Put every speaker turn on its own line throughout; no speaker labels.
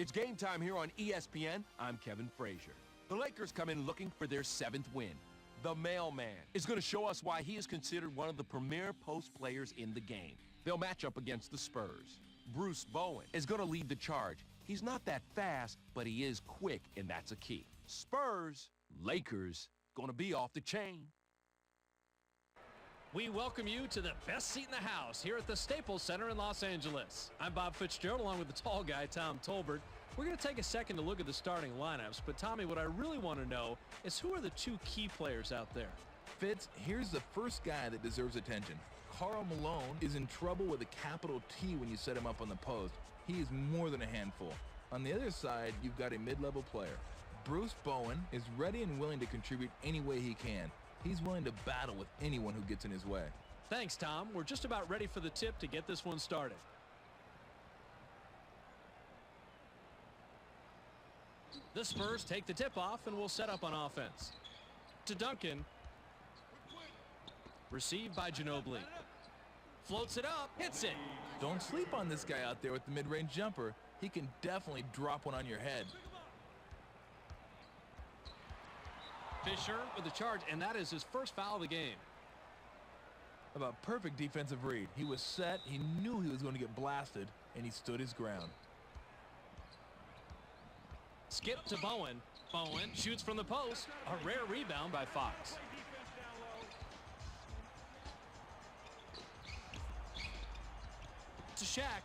It's game time here on ESPN. I'm Kevin Frazier. The Lakers come in looking for their 7th win. The mailman is going to show us why he is considered one of the premier post players in the game. They'll match up against the Spurs. Bruce Bowen is going to lead the charge. He's not that fast, but he is quick, and that's a key. Spurs, Lakers, going to be off the chain.
We welcome you to the best seat in the house here at the Staples Center in Los Angeles. I'm Bob Fitzgerald along with the tall guy, Tom Tolbert. We're going to take a second to look at the starting lineups, but Tommy, what I really want to know is who are the 2 key players out there?
Fitz, here's the first guy that deserves attention. Karl Malone is in trouble with a capital T when you set him up on the post. He is more than a handful. On the other side, you've got a mid-level player. Bruce Bowen is ready and willing to contribute any way he can. He's willing to battle with anyone who gets in his way.
Thanks, Tom. We're just about ready for the tip to get this one started. The Spurs take the tip off and will set up on offense. To Duncan. Received by Ginobili. Floats it up, hits it.
Don't sleep on this guy out there with the mid-range jumper. He can definitely drop one on your head.
Fisher with the charge, and that is his first foul of the game.
About perfect defensive read. He was set, he knew he was going to get blasted, and he stood his ground.
Skip to Bowen. Bowen shoots from the post. A rare rebound by Fox. To Shaq.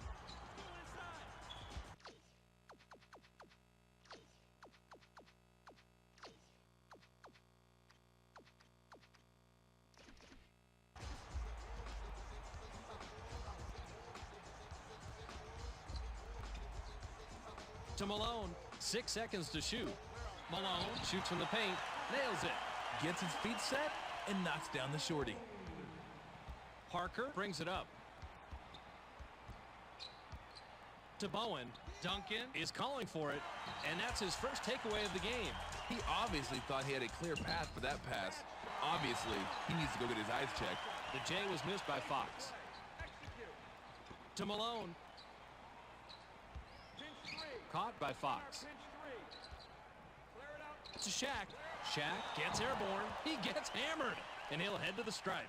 To Malone, 6 seconds to shoot. Malone shoots from the paint, nails it.
Gets his feet set and knocks down the shorty.
Parker brings it up. To Bowen, Duncan is calling for it, and that's his first takeaway of the game.
He obviously thought he had a clear path for that pass. Obviously, he needs to go get his eyes checked.
The J was missed by Fox. To Malone. Caught by Fox. To Shaq. Shaq gets airborne. He gets hammered, and he'll head to the stripe.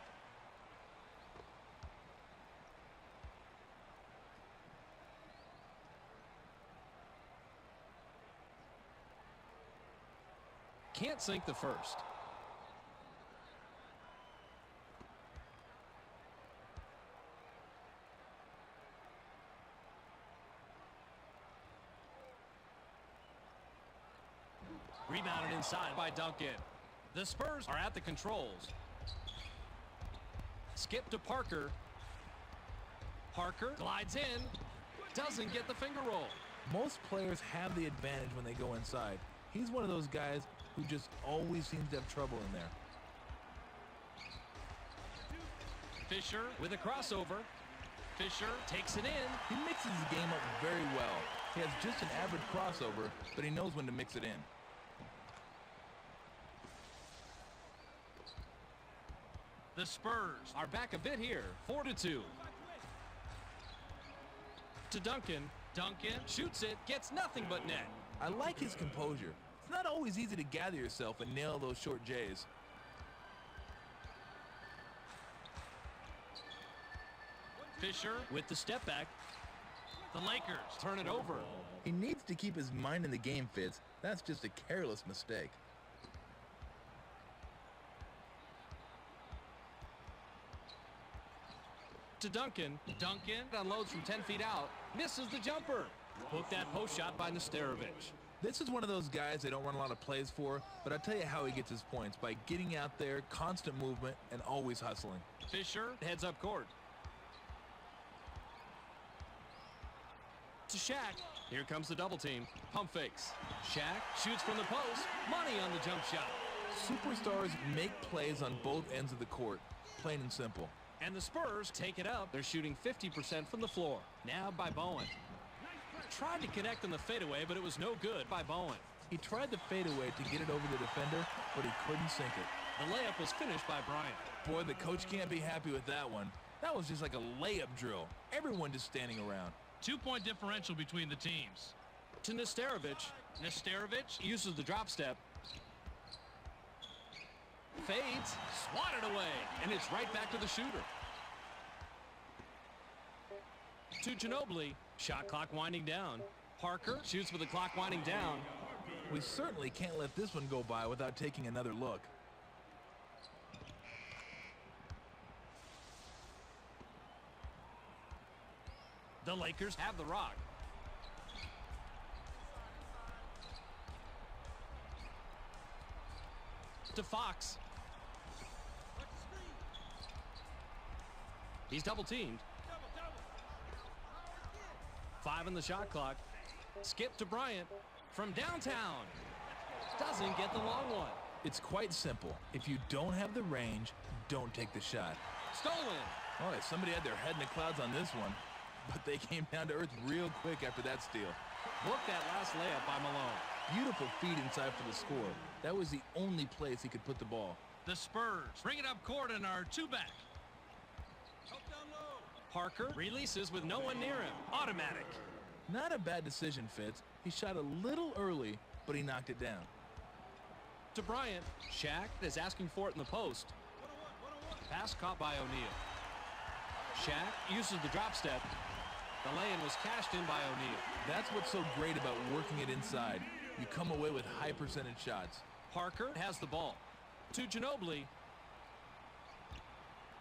Can't sink the first. Rebounded inside by Duncan. The Spurs are at the controls. Skip to Parker. Parker glides in. Doesn't get the finger roll.
Most players have the advantage when they go inside. He's one of those guys who just always seems to have trouble in there.
Fisher with a crossover. Fisher takes it in.
He mixes his game up very well. He has just an average crossover, but he knows when to mix it in.
The Spurs are back a bit here, 4-2. To Duncan. Duncan shoots it, gets nothing but net.
I like his composure. It's not always easy to gather yourself and nail those short J's.
Fisher with the step back. The Lakers turn it over.
He needs to keep his mind in the game, Fitz. That's just a careless mistake.
To Duncan. Duncan unloads from 10 feet out. Misses the jumper. Hooked that post shot by Nesterovic.
This is one of those guys they don't run a lot of plays for, but I'll tell you how he gets his points, by getting out there, constant movement, and always hustling.
Fisher heads up court. To Shaq. Here comes the double team. Pump fakes. Shaq shoots from the post. Money on the jump shot.
Superstars make plays on both ends of the court, plain and simple.
And the Spurs take it up. They're shooting 50% from the floor. Now by Bowen. Tried to connect on the fadeaway, but it was no good by Bowen.
He tried the fadeaway to get it over the defender, but he couldn't sink it.
The layup was finished by Bryant.
Boy, the coach can't be happy with that one. That was just like a layup drill. Everyone just standing around.
2-point differential between the teams.
To Nesterovic. Nesterovic uses the drop step. Fades, swatted away, and it's right back to the shooter. To Ginobili, shot clock winding down. Parker shoots with the clock winding down.
We certainly can't let this one go by without taking another look.
The Lakers have the rock. To Fox. He's double teamed. 5 on the shot clock. Skip to Bryant from downtown. Doesn't get the long one.
It's quite simple. If you don't have the range, don't take the shot.
Stolen.
Oh, somebody had their head in the clouds on this one, but they came down to earth real quick after that steal.
Work that last layup by Malone.
Beautiful feed inside for the score. That was the only place he could put the ball.
The Spurs bring it up court and are 2 back. Parker releases with no one near him. Automatic.
Not a bad decision, Fitz. He shot a little early, but he knocked it down.
To Bryant. Shaq is asking for it in the post. Pass caught by O'Neal. Shaq uses the drop step. The lay-in was cashed in by O'Neal.
That's what's so great about working it inside. You come away with high percentage shots.
Parker has the ball. To Ginobili.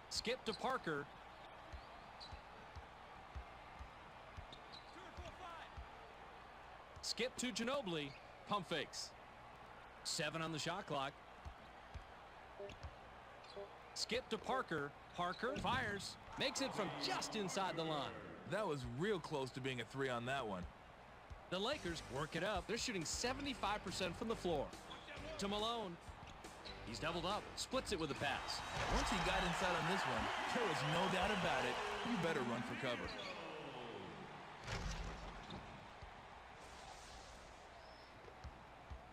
Skip to Parker. Skip to Ginobili. Pump fakes. 7 on the shot clock. Skip to Parker. Parker fires. Makes it from just inside the line.
That was real close to being a 3 on that one.
The Lakers work it up. They're shooting 75% from the floor. To Malone. He's doubled up. Splits it with a pass.
Once he got inside on this one, there was no doubt about it. You better run for cover.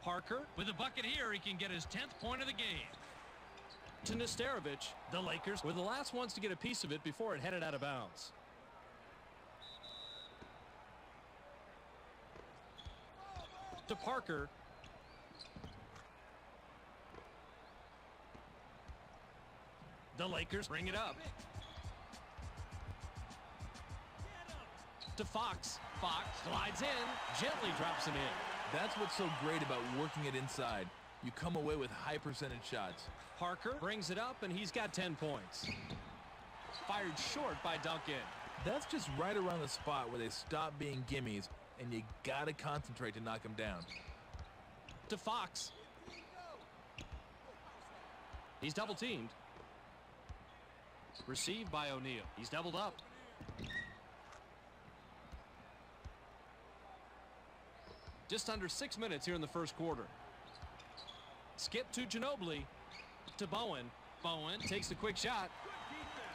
Parker with a bucket here. He can get his 10th point of the game. To Nesterovic. The Lakers were the last ones to get a piece of it before it headed out of bounds. To Parker. The Lakers bring it up. To Fox. Fox slides in, gently drops him in.
That's what's so great about working it inside. You come away with high percentage shots.
Parker brings it up, and he's got 10 points. Fired short by Duncan.
That's just right around the spot where they stop being gimmies, and you gotta concentrate to knock them down.
To Fox. He's double teamed. Received by O'Neal. He's doubled up. Just under 6 minutes here in the first quarter. Skip to Ginobili. To Bowen. Bowen takes the quick shot.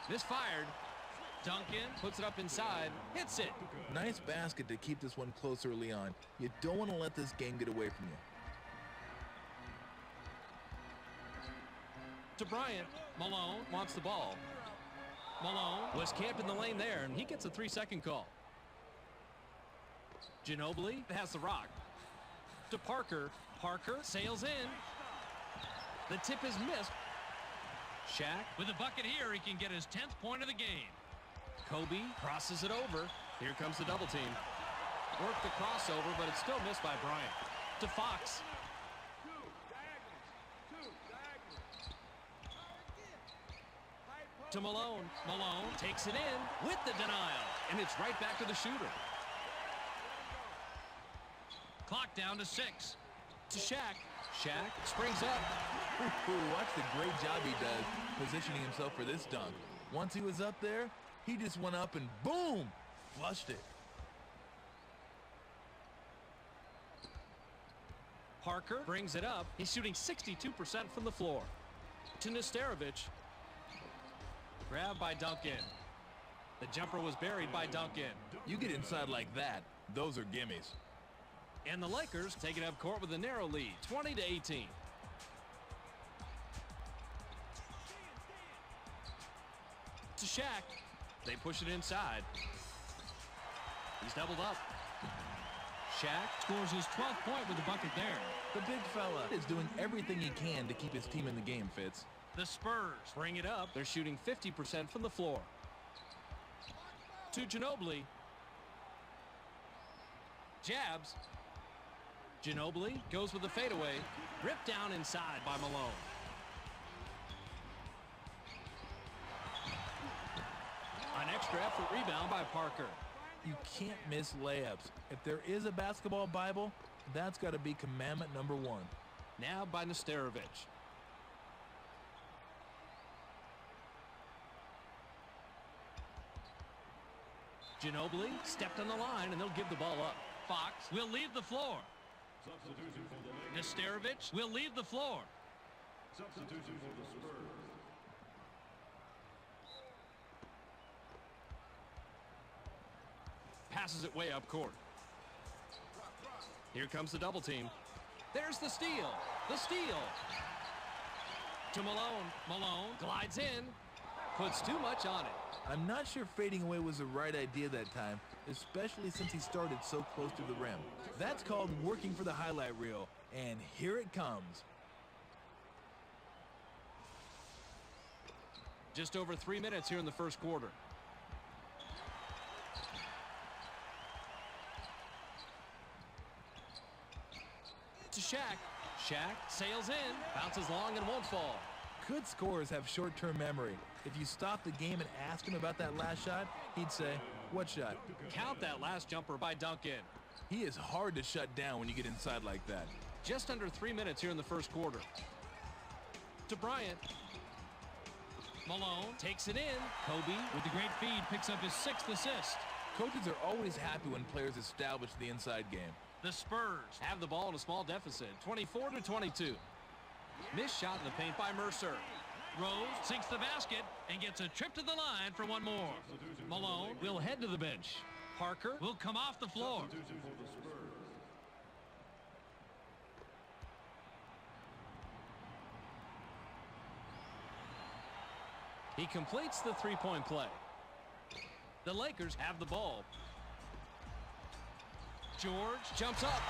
Misfired. Duncan puts it up inside. Hits it.
Nice basket to keep this one close early on. You don't want to let this game get away from you.
To Bryant. Malone wants the ball. Malone was camping the lane there, and he gets a 3-second call. Ginobili has the rock. To Parker. Parker sails in. The tip is missed. Shaq with a bucket here. He can get his 10th point of the game. Kobe crosses it over. Here comes the double team. Worked the crossover, but it's still missed by Bryant. To Fox. To Malone. Malone takes it in with the denial. And it's right back to the shooter. Clock down to 6. To Shaq. Shaq springs up.
Watch the great job he does positioning himself for this dunk. Once he was up there, he just went up and boom, flushed it.
Parker brings it up. He's shooting 62% from the floor. To Nesterovic. Grabbed by Duncan. The jumper was buried by Duncan.
You get inside like that, those are gimmies.
And the Lakers take it up court with a narrow lead, 20-18. To Shaq. They push it inside. He's doubled up. Shaq scores his 12th point with the bucket there.
The big fella is doing everything he can to keep his team in the game, Fitz.
The Spurs bring it up. They're shooting 50% from the floor. To Ginobili. Jabs. Ginobili goes with the fadeaway. Ripped down inside by Malone. An extra effort rebound by Parker.
You can't miss layups. If there is a basketball Bible, that's got to be commandment number 1.
Now by Nesterovic. Ginobili stepped on the line, and they'll give the ball up. Fox will leave the floor. Nesterovic will leave the floor.
Substitution for the Spurs.
Passes it way up court. Here comes the double team. There's the steal. The steal. To Malone. Malone glides in. Puts too much on it.
I'm not sure fading away was the right idea that time, especially since he started so close to the rim. That's called working for the highlight reel, and here it comes.
Just over 3 minutes here in the first quarter. To Shaq. Shaq sails in, bounces long and won't fall.
Good scorers have short-term memory. If you stop the game and ask him about that last shot, he'd say, "What shot?"
Count that last jumper by Duncan.
He is hard to shut down when you get inside like that.
Just under 3 minutes here in the first quarter. To Bryant. Malone takes it in. Kobe with the great feed picks up his 6th assist.
Coaches are always happy when players establish the inside game.
The Spurs have the ball in a small deficit, 24-22. Missed shot in the paint by Mercer. Rose sinks the basket and gets a trip to the line for one more. Malone will head to the bench. Parker will come off the floor.
Substitution for the Spurs.
He completes the three-point play. The Lakers have the ball. George jumps up.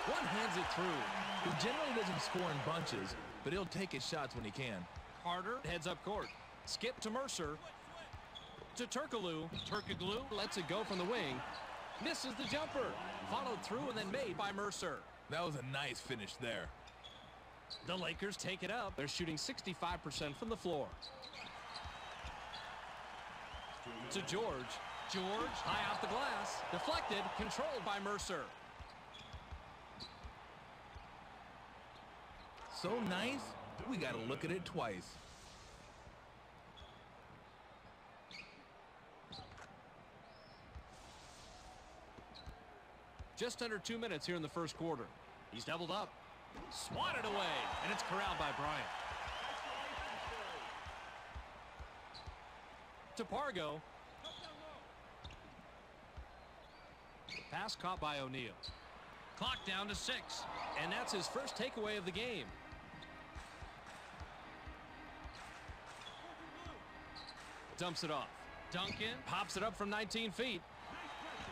One hands it through.
He generally doesn't score in bunches, but he'll take his shots when he can.
Carter heads up court. Skip to Mercer. To Turkoglu. Turkoglu lets it go from the wing. Misses the jumper. Followed through and then made by Mercer.
That was a nice finish there.
The Lakers take it up. They're shooting 65% from the floor. To George. George high off the glass. Deflected. Controlled by Mercer.
So nice, we got to look at it twice.
Just under 2 minutes here in the first quarter. He's doubled up. Swatted away. And it's corralled by Bryant. To Pargo. Pass caught by O'Neal. Clock down to 6. And that's his first takeaway of the game. Dumps it off. Duncan pops it up from 19 feet.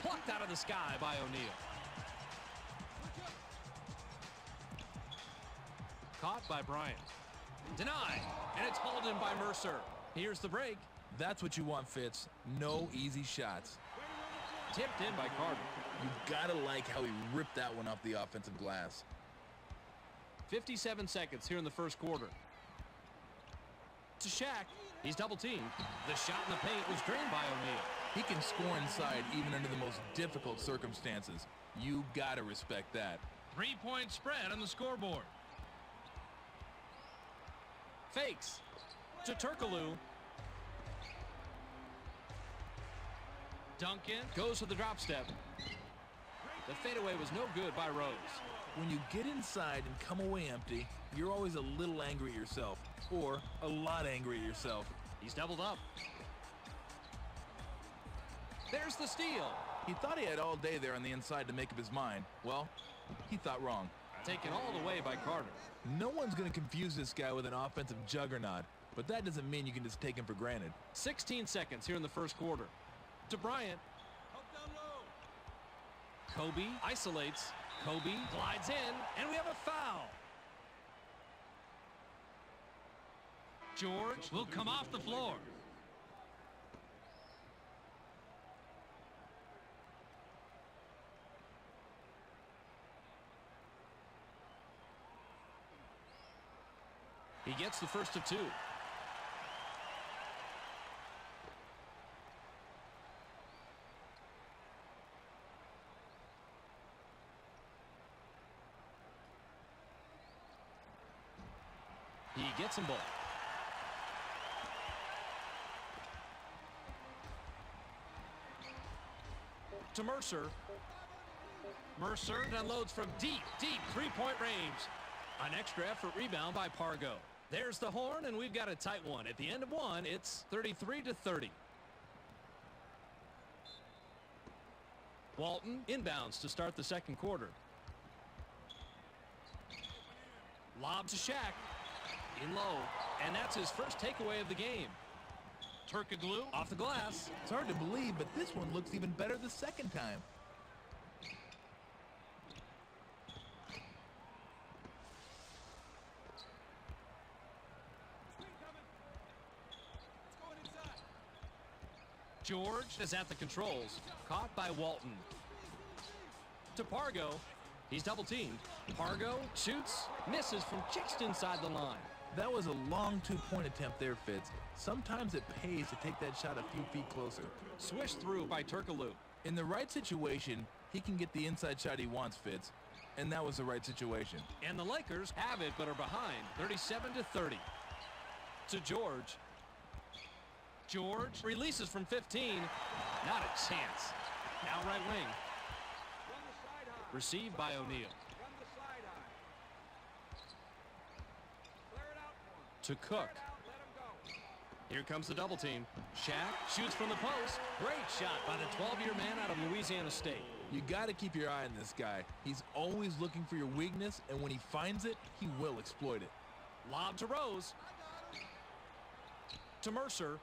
Plucked out of the sky by O'Neal. Caught by Bryant. Denied. And it's hauled in by Mercer. Here's the break.
That's what you want, Fitz. No easy shots.
Tipped in by Carter.
You gotta like how he ripped that one off the offensive glass.
57 seconds here in the first quarter. To Shaq. He's double teamed. The shot in the paint was drained by O'Neal.
He can score inside even under the most difficult circumstances. You gotta respect that.
3-point spread on the scoreboard. Fakes. To Turkoglu. Duncan goes to the drop step. The fadeaway was no good by Rose.
When you get inside and come away empty, you're always a little angry at yourself. Or a lot angry at yourself.
He's doubled up. There's the steal.
He thought he had all day there on the inside to make up his mind. Well, he thought wrong.
Taken all the way by Carter.
No one's going to confuse this guy with an offensive juggernaut, but that doesn't mean you can just take him for granted.
16 seconds here in the first quarter. To Bryant. Kobe isolates. Kobe glides in, and we have a foul. George will come off the floor. He gets the first of two. He gets them both. To Mercer. Mercer unloads from deep three-point range. An extra effort rebound by Pargo. There's the horn, and we've got a tight one. At the end of one, it's 33-30. Walton inbounds to start the second quarter. Lob to Shaq. In low. And that's his first takeaway of the game. Turkoglu off the glass.
It's hard to believe, but this one looks even better the second time.
George is at the controls. Caught by Walton. To Pargo. He's double teamed. Pargo shoots, misses from just inside the line.
That was a long two-point attempt there, Fitz. Sometimes it pays to take that shot a few feet closer.
Swished through by Turkoglu.
In the right situation, he can get the inside shot he wants, Fitz. And that was the right situation.
And the Lakers have it, but are behind 37-30. To George. George releases from 15. Not a chance. Now right wing. Received by O'Neal. To Cook. Here comes the double team. Shaq shoots from the post. Great shot by the 12-year man out of Louisiana State.
You got to keep your eye on this guy. He's always looking for your weakness, and when he finds it, he will exploit it.
Lob to Rose. To Mercer.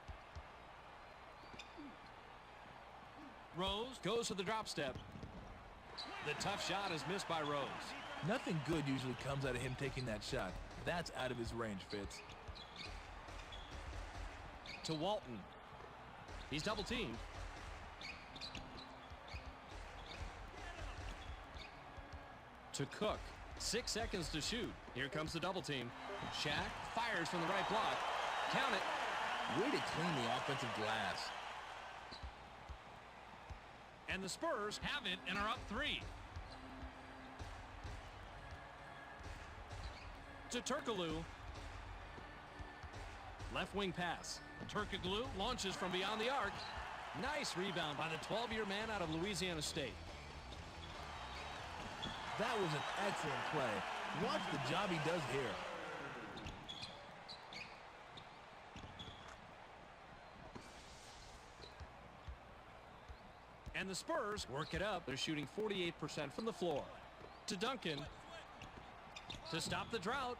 Rose goes to the drop step. The tough shot is missed by Rose.
Nothing good usually comes out of him taking that shot. That's out of his range, Fitz.
To Walton. He's double teamed. To Cook. 6 seconds to shoot. Here comes the double team. Shaq fires from the right block. Count it.
Way to clean the offensive glass.
And the Spurs have it and are up 3. To Turkoglu. Left wing pass. Turkoglu launches from beyond the arc. Nice rebound by the 12-year man out of Louisiana State.
That was an excellent play. Watch the job he does here.
And the Spurs work it up. They're shooting 48% from the floor. To Duncan. To stop the drought.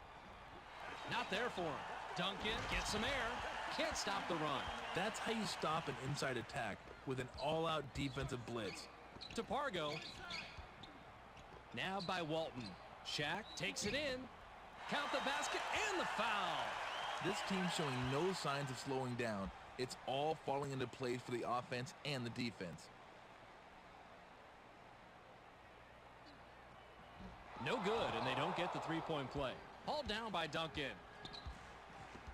Not there for him. Duncan gets some air. Can't stop the run.
That's how you stop an inside attack, with an all-out defensive blitz.
To Pargo. Now by Walton. Shaq takes it in. Count the basket and the foul.
This team's showing no signs of slowing down. It's all falling into place for the offense and the defense.
No good, and they don't get the three-point play. Hauled down by Duncan.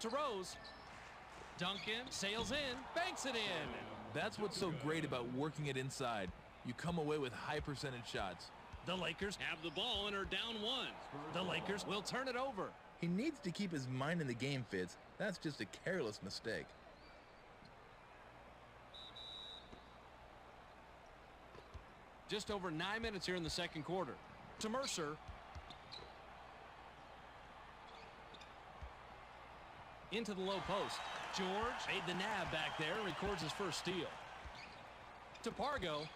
To Rose. Duncan sails in, banks it in.
That's what's so great about working it inside. You come away with high percentage shots.
The Lakers have the ball and are down 1. The Lakers will turn it over.
He needs to keep his mind in the game, Fitz. That's just a careless mistake.
Just over 9 minutes here in the second quarter. To Mercer. Into the low post. George made the nab back there and records his first steal. To Pargo.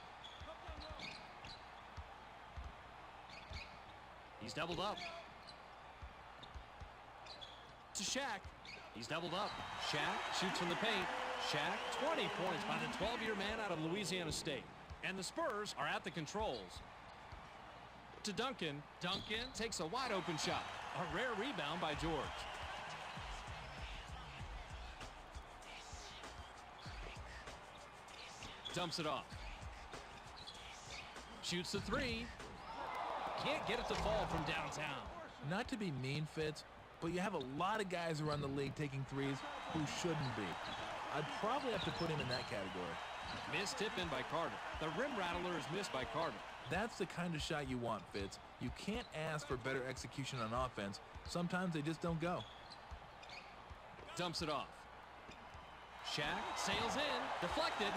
He's doubled up. To Shaq. He's doubled up. Shaq shoots from the paint. Shaq, 20 points by the 12-year man out of Louisiana State. And the Spurs are at the controls. To Duncan. Duncan takes a wide open shot. A rare rebound by George. Dumps it off. Shoots the three. Can't get it to fall from downtown.
Not to be mean, Fitz, but you have a lot of guys around the league taking threes who shouldn't be. I'd probably have to put him in that category.
Missed tip in by Carter. The rim rattler is missed by Carter.
That's the kind of shot you want, Fitz. You can't ask for better execution on offense. Sometimes they just don't go.
Dumps it off. Shaq sails in. Deflected.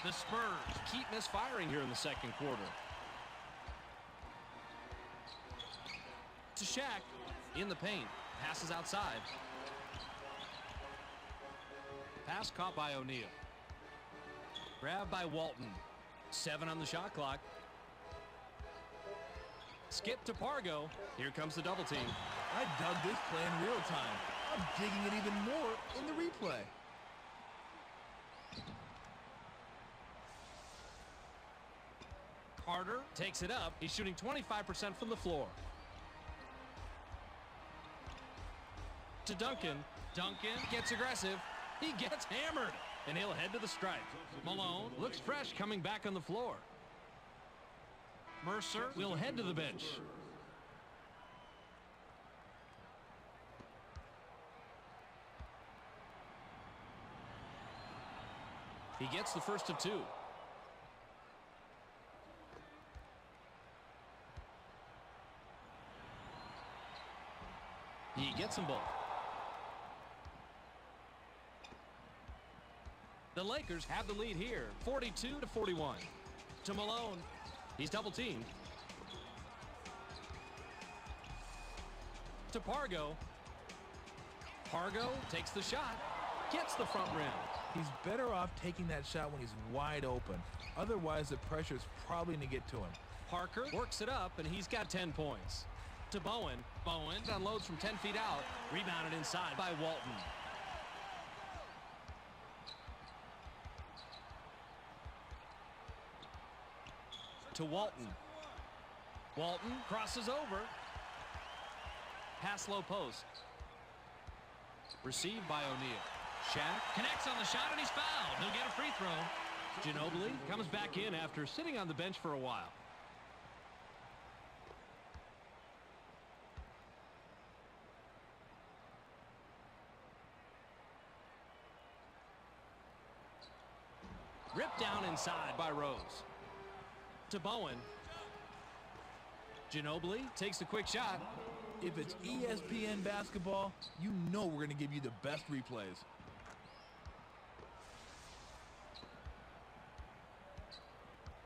The Spurs keep misfiring here in the second quarter. To Shaq. In the paint. Passes outside. Pass caught by O'Neal. Grabbed by Walton. 7 on the shot clock. Skip to Pargo. Here comes the double team.
I dug this play in real time. I'm digging it even more in the replay.
Carter takes it up. He's shooting 25% from the floor. To Duncan. Duncan gets aggressive. He gets hammered. And he'll head to the stripe. Malone looks fresh coming back on the floor. Mercer will head to the bench. He gets the first of 2. He gets them both. The Lakers have the lead here, 42-41. To Malone. He's double teamed. To Pargo. Pargo takes the shot. Gets the front rim.
He's better off taking that shot when he's wide open. Otherwise, the pressure's probably going to get to him.
Parker works it up, and he's got 10 points. To Bowen. Bowen unloads from 10 feet out. Rebounded inside by Walton. To Walton. Walton crosses over. Pass low post. Received by O'Neal. Shaq connects on the shot, and he's fouled. He'll get a free throw. Ginobili comes back in after sitting on the bench for a while. Ripped down inside by Rose. To Bowen. Ginobili takes a quick shot.
If it's ESPN basketball, you know we're going to give you the best replays.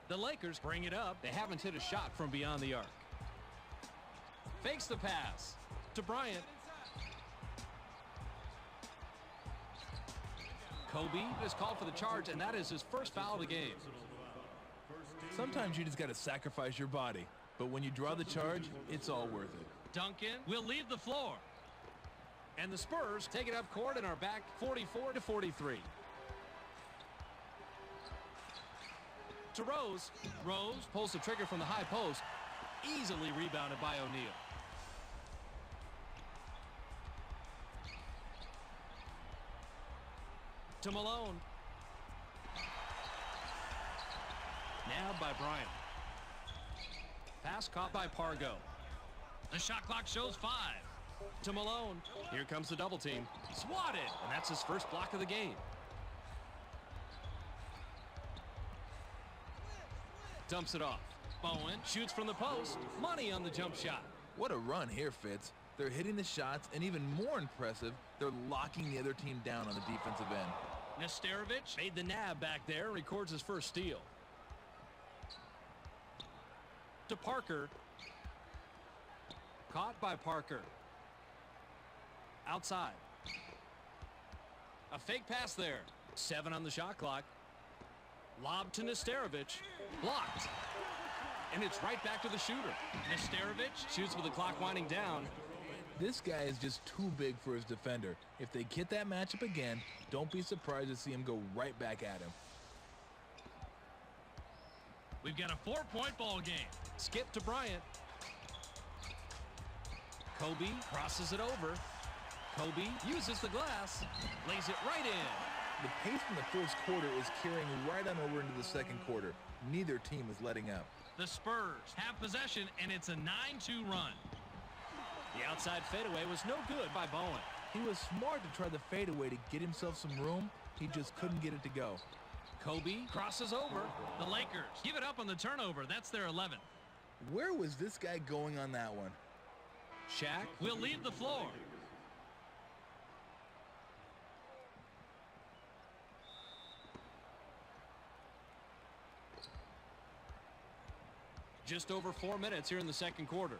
The Lakers bring it up. They haven't hit a shot from beyond the arc. Fakes the pass to Bryant. Kobe is called for the charge, and that is his first foul of the game.
Sometimes you just got to sacrifice your body. But when you draw the charge, it's all worth it.
Duncan will leave the floor. And the Spurs take it up court and are back 44-43. To Rose. Rose pulls the trigger from the high post. Easily rebounded by O'Neal. To Malone. Nabbed by Bryant. Pass caught by Pargo. The shot clock shows 5. To Malone. Here comes the double team. Swatted. And that's his first block of the game. Dumps it off. Bowen shoots from the post. Money on the jump shot.
What a run here, Fitz. They're hitting the shots, and even more impressive, they're locking the other team down on the defensive end.
Nesterovic made the nab back there and records his first steal. To Parker. Caught by Parker. Outside. A fake pass there. 7 on the shot clock. Lob to Nesterovic. Blocked. And it's right back to the shooter. Nesterovic shoots with the clock winding down.
This guy is just too big for his defender. If they get that matchup again, don't be surprised to see him go right back at him.
We've got a 4-point ball game. Skip to Bryant. Kobe crosses it over. Kobe uses the glass, lays it right in.
The pace from the first quarter is carrying right on over into the second quarter. Neither team is letting up.
The Spurs have possession, and it's a 9-2 run. The outside fadeaway was no good by Bowen.
He was smart to try the fadeaway to get himself some room. He just couldn't get it to go.
Kobe crosses over. The Lakers give it up on the turnover. That's their 11th.
Where was this guy going on that one?
Shaq will leave the floor. Just over 4 minutes here in the second quarter.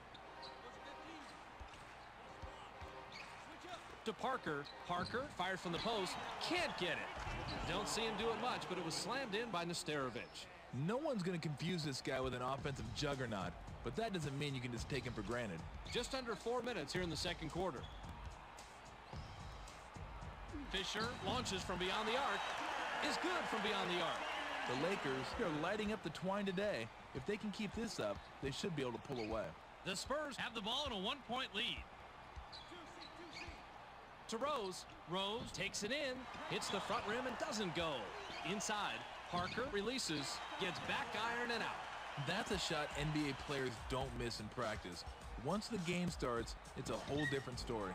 To Parker. Parker fires from the post. Can't get it. Don't see him do it much, but it was slammed in by Nesterovic.
No one's going to confuse this guy with an offensive juggernaut, but that doesn't mean you can just take him for granted.
Just under 4 minutes here in the second quarter. Fisher launches from beyond the arc. Is good from beyond the arc.
The Lakers are lighting up the twine today. If they can keep this up, they should be able to pull away.
The Spurs have the ball in a 1-point lead. To Rose. Rose takes it in, hits the front rim and doesn't go. Inside, Parker releases, gets back iron and out.
That's a shot NBA players don't miss in practice. Once the game starts, it's a whole different story.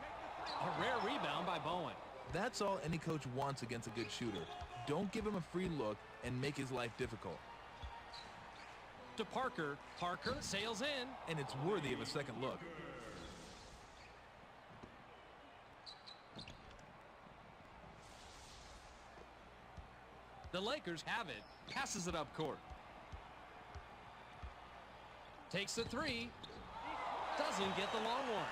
A rare rebound by Bowen.
That's all any coach wants against a good shooter. Don't give him a free look and make his life difficult.
To Parker. Parker sails in.
And it's worthy of a second look.
The Lakers have it. Passes it up court. Takes the three. Doesn't get the long one.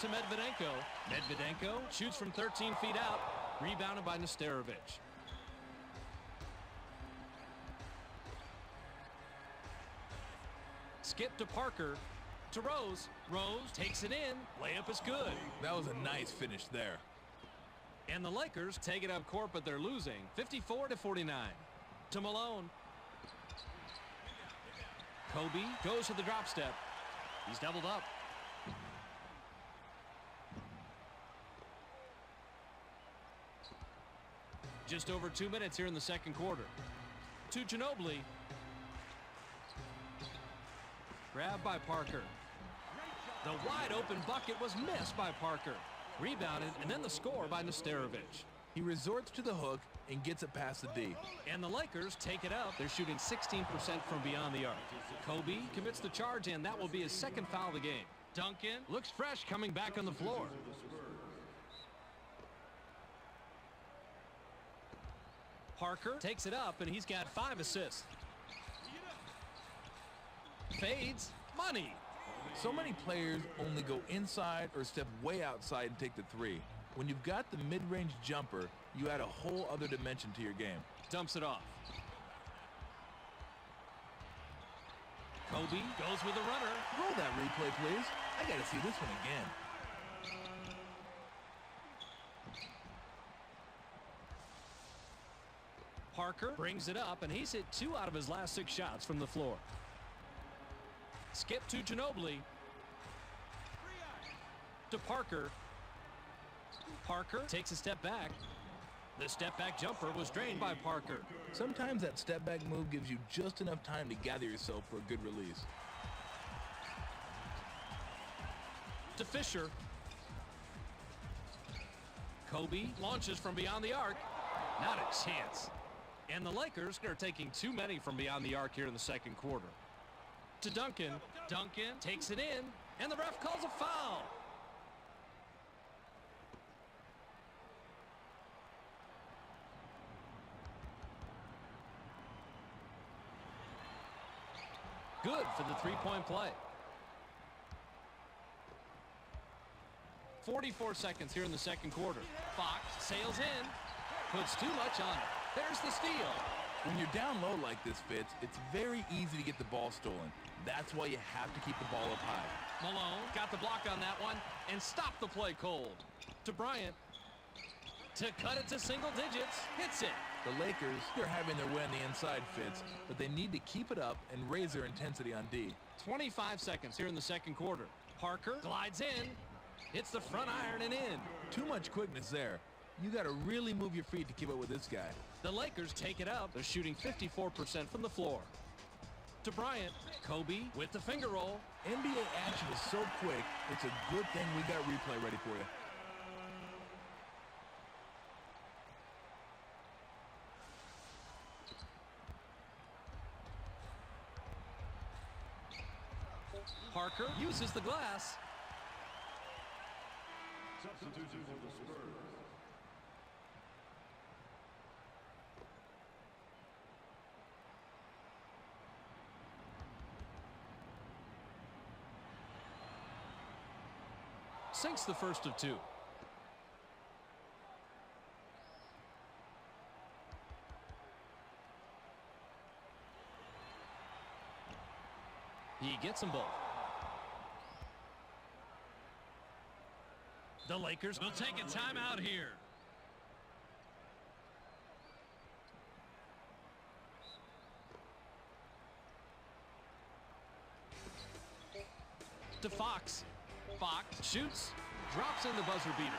To Medvedenko. Medvedenko shoots from 13 feet out. Rebounded by Nesterovic. Skip to Parker. To Rose. Rose takes it in. Layup is good.
That was a nice finish there.
And the Lakers take it up court, but they're losing 54-49. To Malone. Kobe goes to the drop step. He's doubled up. Just over 2 minutes here in the second quarter. To Ginobili. Grabbed by Parker. The wide open bucket was missed by Parker. Rebounded, and then the score by Nesterovic.
He resorts to the hook and gets it past the D.
And the Lakers take it up. They're shooting 16% from beyond the arc. Kobe commits the charge, and that will be his second foul of the game. Duncan looks fresh coming back on the floor. Parker takes it up, and he's got 5 assists. Fades. Money.
So many players only go inside or step way outside and take the three. When you've got the mid-range jumper, you add a whole other dimension to your game.
Dumps it off. Kobe goes with a runner.
Roll that replay, please. I got to see this one again.
Parker brings it up, and he's hit 2 out of his last 6 shots from the floor. Skip to Ginobili. To Parker. Parker takes a step back. The step back jumper was drained by Parker.
Sometimes that step back move gives you just enough time to gather yourself for a good release.
To Fisher. Kobe launches from beyond the arc. Not a chance. And the Lakers are taking too many from beyond the arc here in the second quarter. To Duncan. Duncan takes it in, and the ref calls a foul. Good for the three-point play. 44 seconds here in the second quarter. Fox sails in, puts too much on it. There's the steal.
When you're down low like this, Fitz, it's very easy to get the ball stolen. That's why you have to keep the ball up high.
Malone got the block on that one and stopped the play cold. To Bryant. To cut it to single digits. Hits it.
The Lakers, they're having their way on the inside, Fitz, but they need to keep it up and raise their intensity on D.
25 seconds here in the second quarter. Parker glides in. Hits the front iron and in.
Too much quickness there. You got to really move your feet to keep up with this guy.
The Lakers take it up. They're shooting 54% from the floor. To Bryant. Kobe with the finger roll.
NBA action is so quick, it's a good thing we got replay ready for you.
Parker uses the glass.
Substitution for the Spurs.
Sinks the first of two. He gets them both. The Lakers will take a timeout here. To Fox. Fox shoots, drops in the buzzer beater.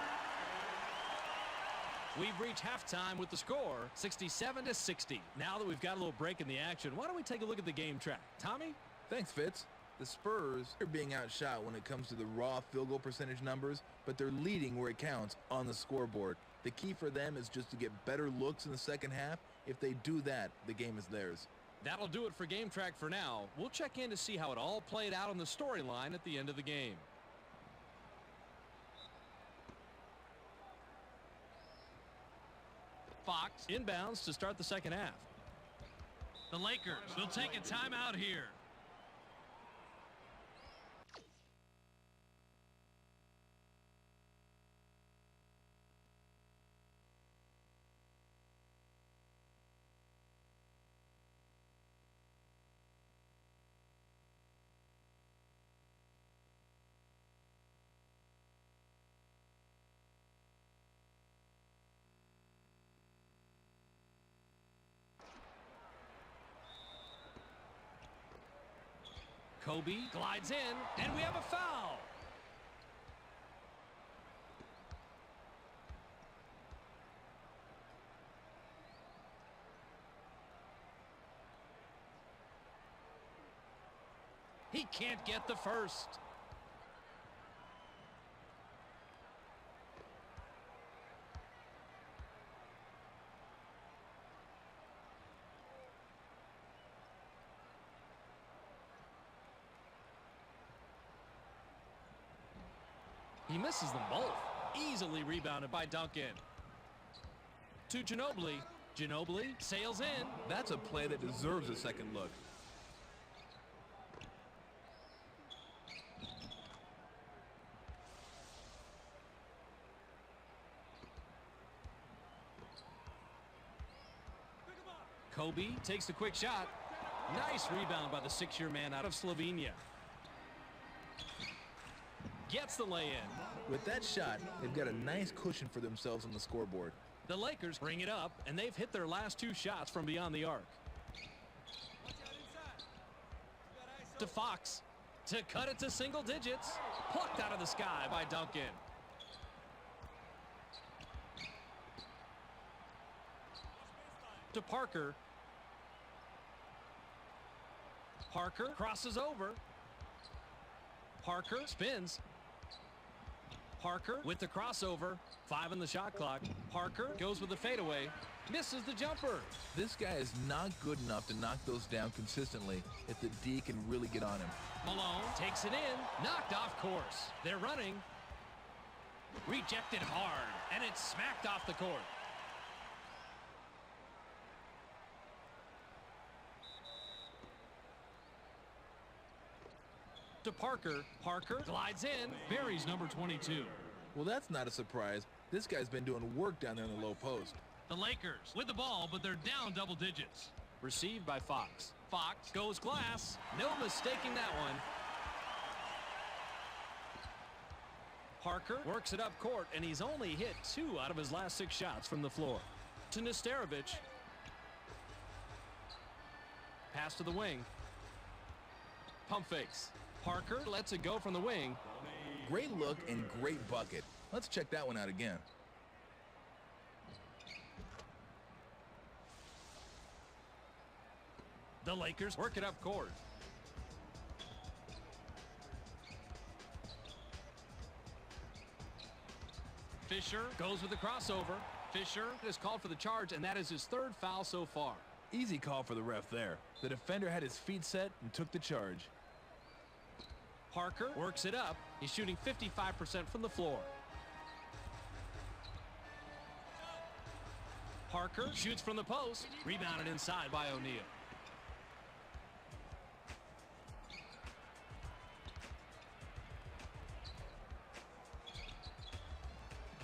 We've reached halftime with the score 67-60. Now that we've got a little break in the action, why don't we take a look at the game track? Tommy?
Thanks, Fitz. The Spurs are being outshot when it comes to the raw field goal percentage numbers, but they're leading where it counts on the scoreboard. The key for them is just to get better looks in the second half. If they do that, the game is theirs.
That'll do it for Game Track for now. We'll check in to see how it all played out on the storyline at the end of the game. Fox inbounds to start the second half. The Lakers will take a timeout here. Kobe glides in, and we have a foul. He can't get the first. He misses them both. Easily rebounded by Duncan. To Ginobili. Ginobili sails in.
That's a play that deserves a second look.
Kobe takes the quick shot. Nice rebound by the six-year man out of Slovenia. Gets the lay-in.
With that shot, they've got a nice cushion for themselves on the scoreboard.
The Lakers bring it up, and they've hit their last two shots from beyond the arc. To Fox. To cut it to single digits. Plucked out of the sky by Duncan. To Parker. Parker crosses over. Parker spins. Parker with the crossover. 5 on the shot clock. Parker goes with the fadeaway. Misses the jumper.
This guy is not good enough to knock those down consistently if the D can really get on him.
Malone takes it in. Knocked off course. They're running. Rejected hard. And it's smacked off the court. To Parker. Parker glides in. Buries number 22.
Well, that's not a surprise. This guy's been doing work down there in the low post.
The Lakers with the ball, but they're down double digits. Received by Fox. Fox goes glass. No mistaking that one. Parker works it up court, and he's only hit 2 out of his last 6 shots from the floor. To Nesterovic. Pass to the wing. Pump fakes. Parker lets it go from the wing.
Great look and great bucket. Let's check that one out again.
The Lakers work it up court. Fisher goes with the crossover. Fisher is called for the charge, and that is his 3rd foul so far.
Easy call for the ref there. The defender had his feet set and took the charge.
Parker works it up. He's shooting 55% from the floor. Parker shoots from the post. Rebounded inside by O'Neal.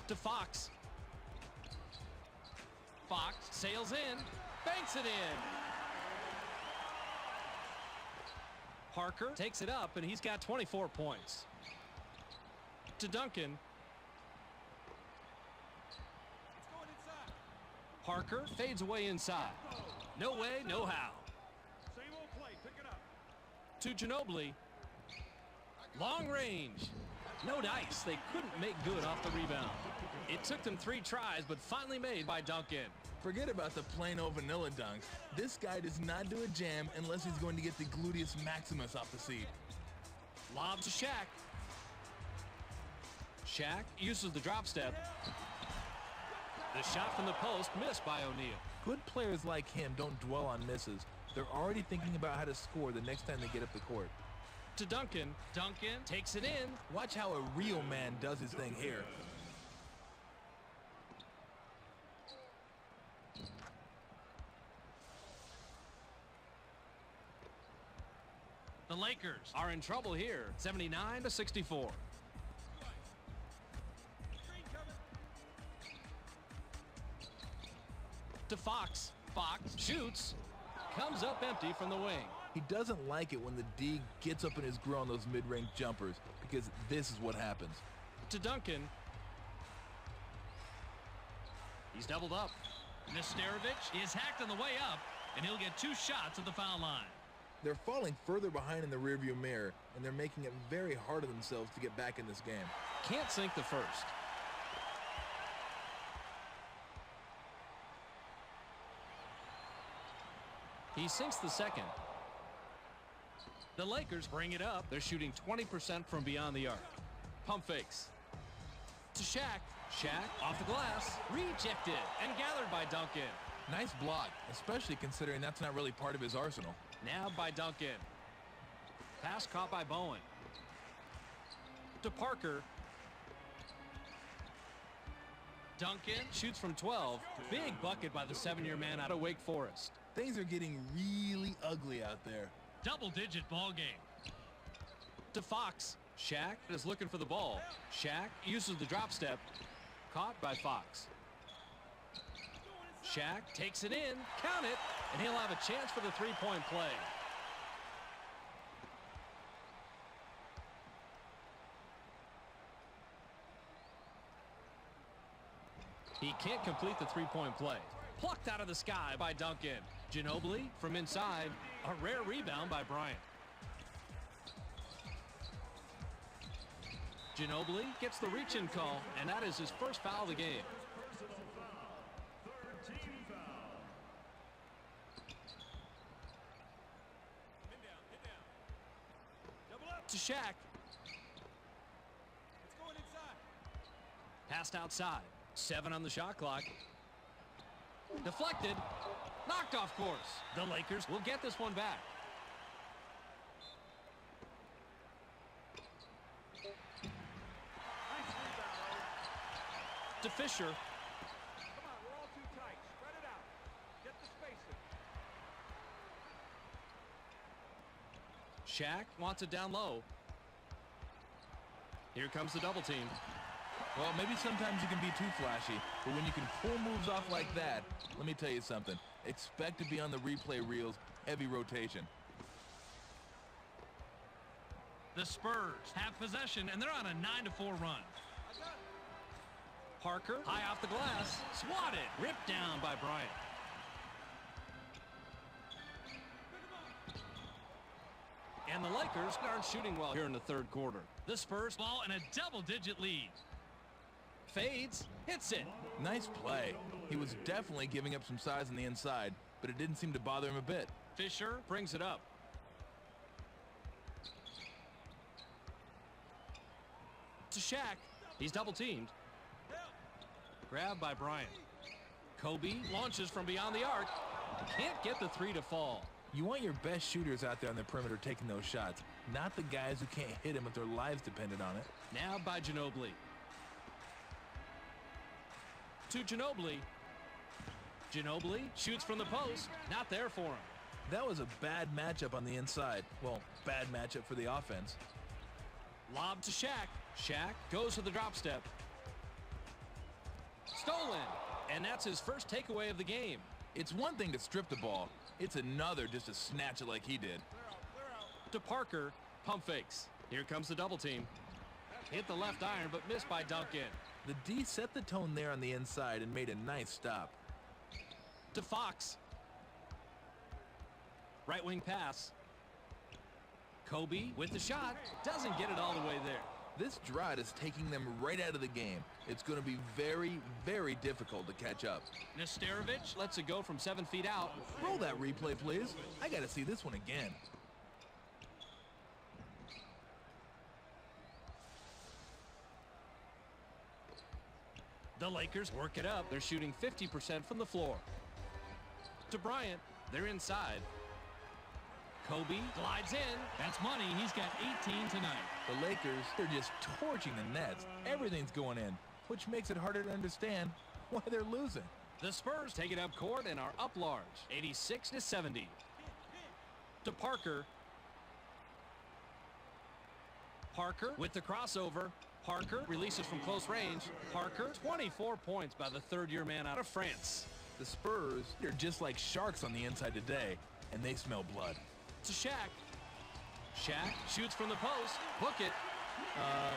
To Fox. Fox sails in. Banks it in. Parker takes it up, and he's got 24 points. To Duncan. Parker fades away inside. No way, no how.
Same old play. Pick it up.
To Ginobili. Long range. No dice. They couldn't make good off the rebound. It took them 3 tries, but finally made by Duncan.
Forget about the plain old vanilla dunks. This guy does not do a jam unless he's going to get the gluteus maximus off the seat.
Lob to Shaq. Shaq uses the drop step. The shot from the post missed by O'Neal.
Good players like him don't dwell on misses. They're already thinking about how to score the next time they get up the court.
To Duncan. Duncan takes it in.
Watch how a real man does his thing here.
The Lakers are in trouble here. 79-64. To Fox. Fox shoots. Comes up empty from the wing.
He doesn't like it when the D gets up in his grill on those mid-range jumpers because this is what happens.
To Duncan. He's doubled up. Nesterovic is hacked on the way up, and he'll get 2 shots at the foul line.
They're falling further behind in the rearview mirror, and they're making it very hard on themselves to get back in this game.
Can't sink the first. He sinks the second. The Lakers bring it up. They're shooting 20% from beyond the arc. Pump fakes. To Shaq. Shaq off the glass. Rejected and gathered by Duncan.
Nice block, especially considering that's not really part of his arsenal.
Nabbed by Duncan. Pass caught by Bowen. To Parker. Duncan shoots from 12. Big bucket by the 7-year man out of Wake Forest.
Things are getting really ugly out there.
Double-digit ball game. To Fox. Shaq is looking for the ball. Shaq uses the drop step. Caught by Fox. Shaq takes it in, count it, and he'll have a chance for the 3-point play. He can't complete the 3-point play. Plucked out of the sky by Duncan. Ginobili from inside. A rare rebound by Bryant. Ginobili gets the reach-in call, and that is his first foul of the game. To Shaq. Passed outside. 7 on the shot clock. Deflected. Knocked off course. The Lakers will get this one back. To Fisher.
Come on, we're all too tight. Spread it out. Get the spacing.
Shaq wants it down low. Here comes the double team.
Well, maybe sometimes you can be too flashy, but when you can pull moves off like that, let me tell you something. Expect to be on the replay reels, heavy rotation.
The Spurs have possession, and they're on a 9-4 run. Parker, high off the glass, swatted, ripped down by Bryant. And the Lakers aren't shooting well here in the third quarter. The Spurs ball in a double-digit lead. Fades, hits it.
Nice play. He was definitely giving up some size on the inside, but it didn't seem to bother him a bit.
Fisher brings it up. To Shaq. He's double-teamed. Grabbed by Bryant. Kobe launches from beyond the arc. Can't get the three to fall.
You want your best shooters out there on the perimeter taking those shots, not the guys who can't hit them if their lives depended on it.
Now by Ginobili. To Ginobili. Ginobili shoots from the post. Not there for him.
That was a bad matchup on the inside. Well, bad matchup for the offense.
Lob to Shaq. Shaq goes to the drop step. Stolen. And that's his first takeaway of the game.
It's one thing to strip the ball. It's another just to snatch it like he did.
To Parker. Pump fakes. Here comes the double team. Hit the left iron, but missed by Duncan.
The D set the tone there on the inside and made a nice stop.
To Fox. Right wing pass. Kobe with the shot. Doesn't get it all the way there.
This drought is taking them right out of the game. It's going to be very, very difficult to catch up.
Nesterovic lets it go from 7 feet out.
Roll that replay, please. I got to see this one again.
The Lakers work it up. They're shooting 50% from the floor. To Bryant. They're inside. Kobe glides in. That's money. He's got 18 tonight.
The Lakers, they're just torching the Nets. Everything's going in, which makes it harder to understand why they're losing.
The Spurs take it up court and are up large, 86-70. To Parker. Parker with the crossover. Parker releases from close range. Parker, 24 points by the third-year man out of France.
The Spurs, they're just like sharks on the inside today, and they smell blood.
To Shaq. Shaq shoots from the post. Book it.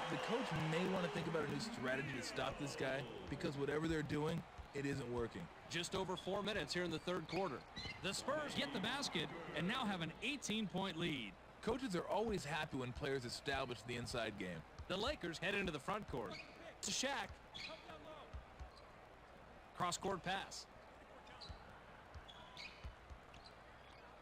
The coach may want to think about a new strategy to stop this guy, because whatever they're doing, it isn't working.
Just over 4 minutes here in the third quarter. The Spurs get the basket and now have an 18-point lead.
Coaches are always happy when players establish the inside game.
The Lakers head into the front court. To Shaq. Cross-court pass.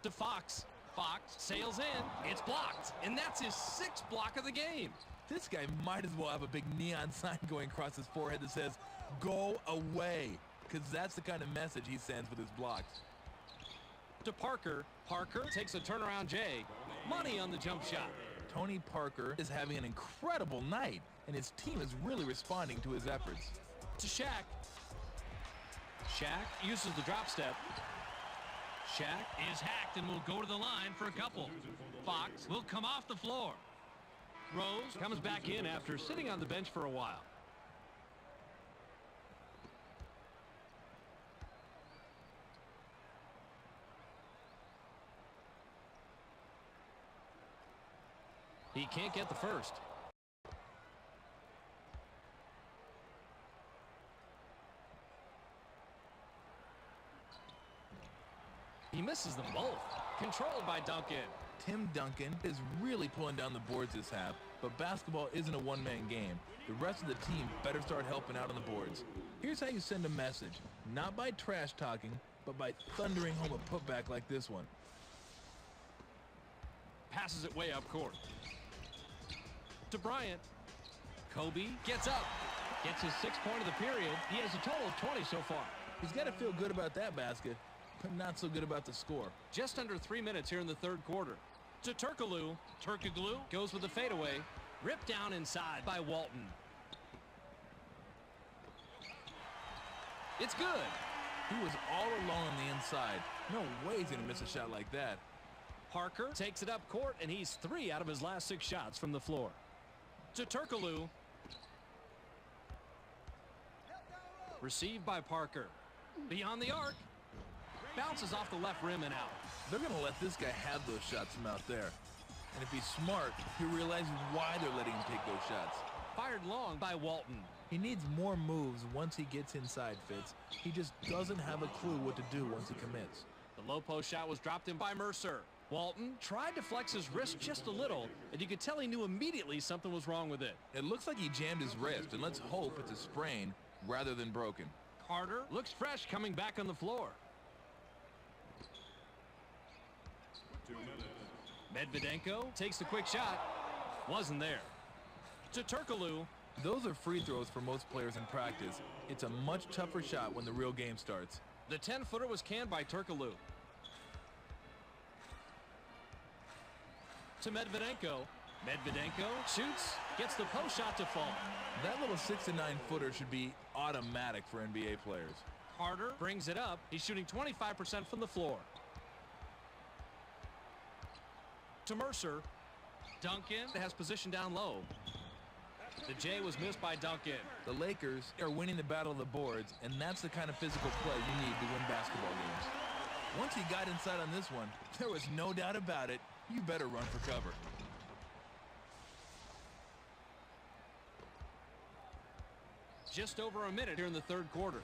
To Fox. Fox sails in. It's blocked. And that's his 6th block of the game.
This guy might as well have a big neon sign going across his forehead that says, "Go away," because that's the kind of message he sends with his blocks.
To Parker. Parker takes a turnaround J. Money on the jump shot.
Tony Parker is having an incredible night, and his team is really responding to his efforts.
To Shaq. Shaq uses the drop step. Shaq is hacked and will go to the line for a couple. Fox will come off the floor. Rose comes back in after sitting on the bench for a while. He can't get the first. He misses them both. Controlled by Duncan.
Tim Duncan is really pulling down the boards this half, but basketball isn't a one-man game. The rest of the team better start helping out on the boards. Here's how you send a message, not by trash talking, but by thundering home a putback like this one.
Passes it way up court. To Bryant. Kobe gets up. Gets his 6th point of the period. He has a total of 20 so far.
He's got to feel good about that basket, but not so good about the score.
Just under 3 minutes here in the third quarter. To Turkoglu. Turkoglu goes with the fadeaway. Ripped down inside by Walton. It's good.
He was all alone on the inside. No way he's going to miss a shot like that.
Parker takes it up court, and he's 3 out of his last 6 shots from the floor. To Turkoglu. Received by Parker. Beyond the arc. Bounces off the left rim and out.
They're going to let this guy have those shots from out there. And if he's smart, he realizes why they're letting him take those shots.
Fired long by Walton.
He needs more moves once he gets inside, Fitz. He just doesn't have a clue what to do once he commits.
The low post shot was dropped in by Mercer. Walton tried to flex his wrist just a little, and you could tell he knew immediately something was wrong with it.
It looks like he jammed his wrist, and let's hope it's a sprain rather than broken.
Carter looks fresh coming back on the floor. Medvedenko takes the quick shot. Wasn't there. To Turkoglu.
Those are free throws for most players in practice. It's a much tougher shot when the real game starts.
The 10-footer was canned by Turkoglu. To Medvedenko. Medvedenko shoots, gets the post shot to fall.
That little 6 to 9 footer should be automatic for NBA players.
Carter brings it up. He's shooting 25% from the floor. To Mercer. Duncan has position down low. The J was missed by Duncan.
The Lakers are winning the battle of the boards, and that's the kind of physical play you need to win basketball games. Once he got inside on this one, there was no doubt about it. You better run for cover.
Just over a minute here in the third quarter.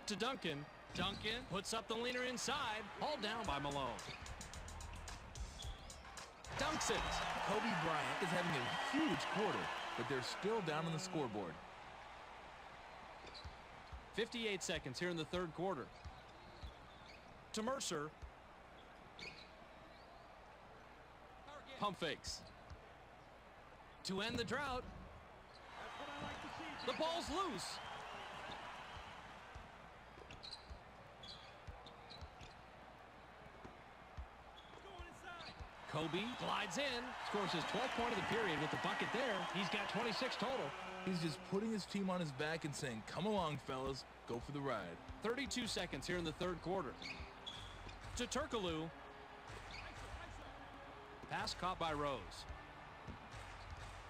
To Duncan. Duncan puts up the leaner inside. Hauled down by Malone. Dunks it.
Kobe Bryant is having a huge quarter, but they're still down on the scoreboard.
58 seconds here in the third quarter. To Mercer. Pump fakes. To end the drought. The ball's loose. Kobe glides in, scores his 12th point of the period with the bucket there. He's got 26 total.
He's just putting his team on his back and saying, come along, fellas, go for the ride.
32 seconds here in the third quarter. To Turkoglu. Pass caught by Rose.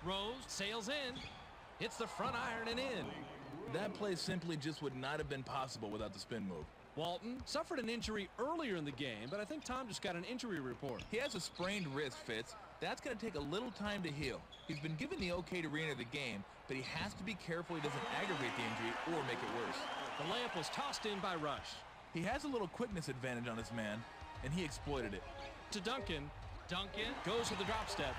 Rose sails in, hits the front iron and in.
That play simply just would not have been possible without the spin move.
Walton suffered an injury earlier in the game, but I think Tom just got an injury report.
He has a sprained wrist, Fitz. That's going to take a little time to heal. He's been given the okay to re-enter the game, but he has to be careful he doesn't aggravate the injury or make it worse.
The layup was tossed in by Rush.
He has a little quickness advantage on his man, and he exploited it.
To Duncan. Duncan goes with the drop step.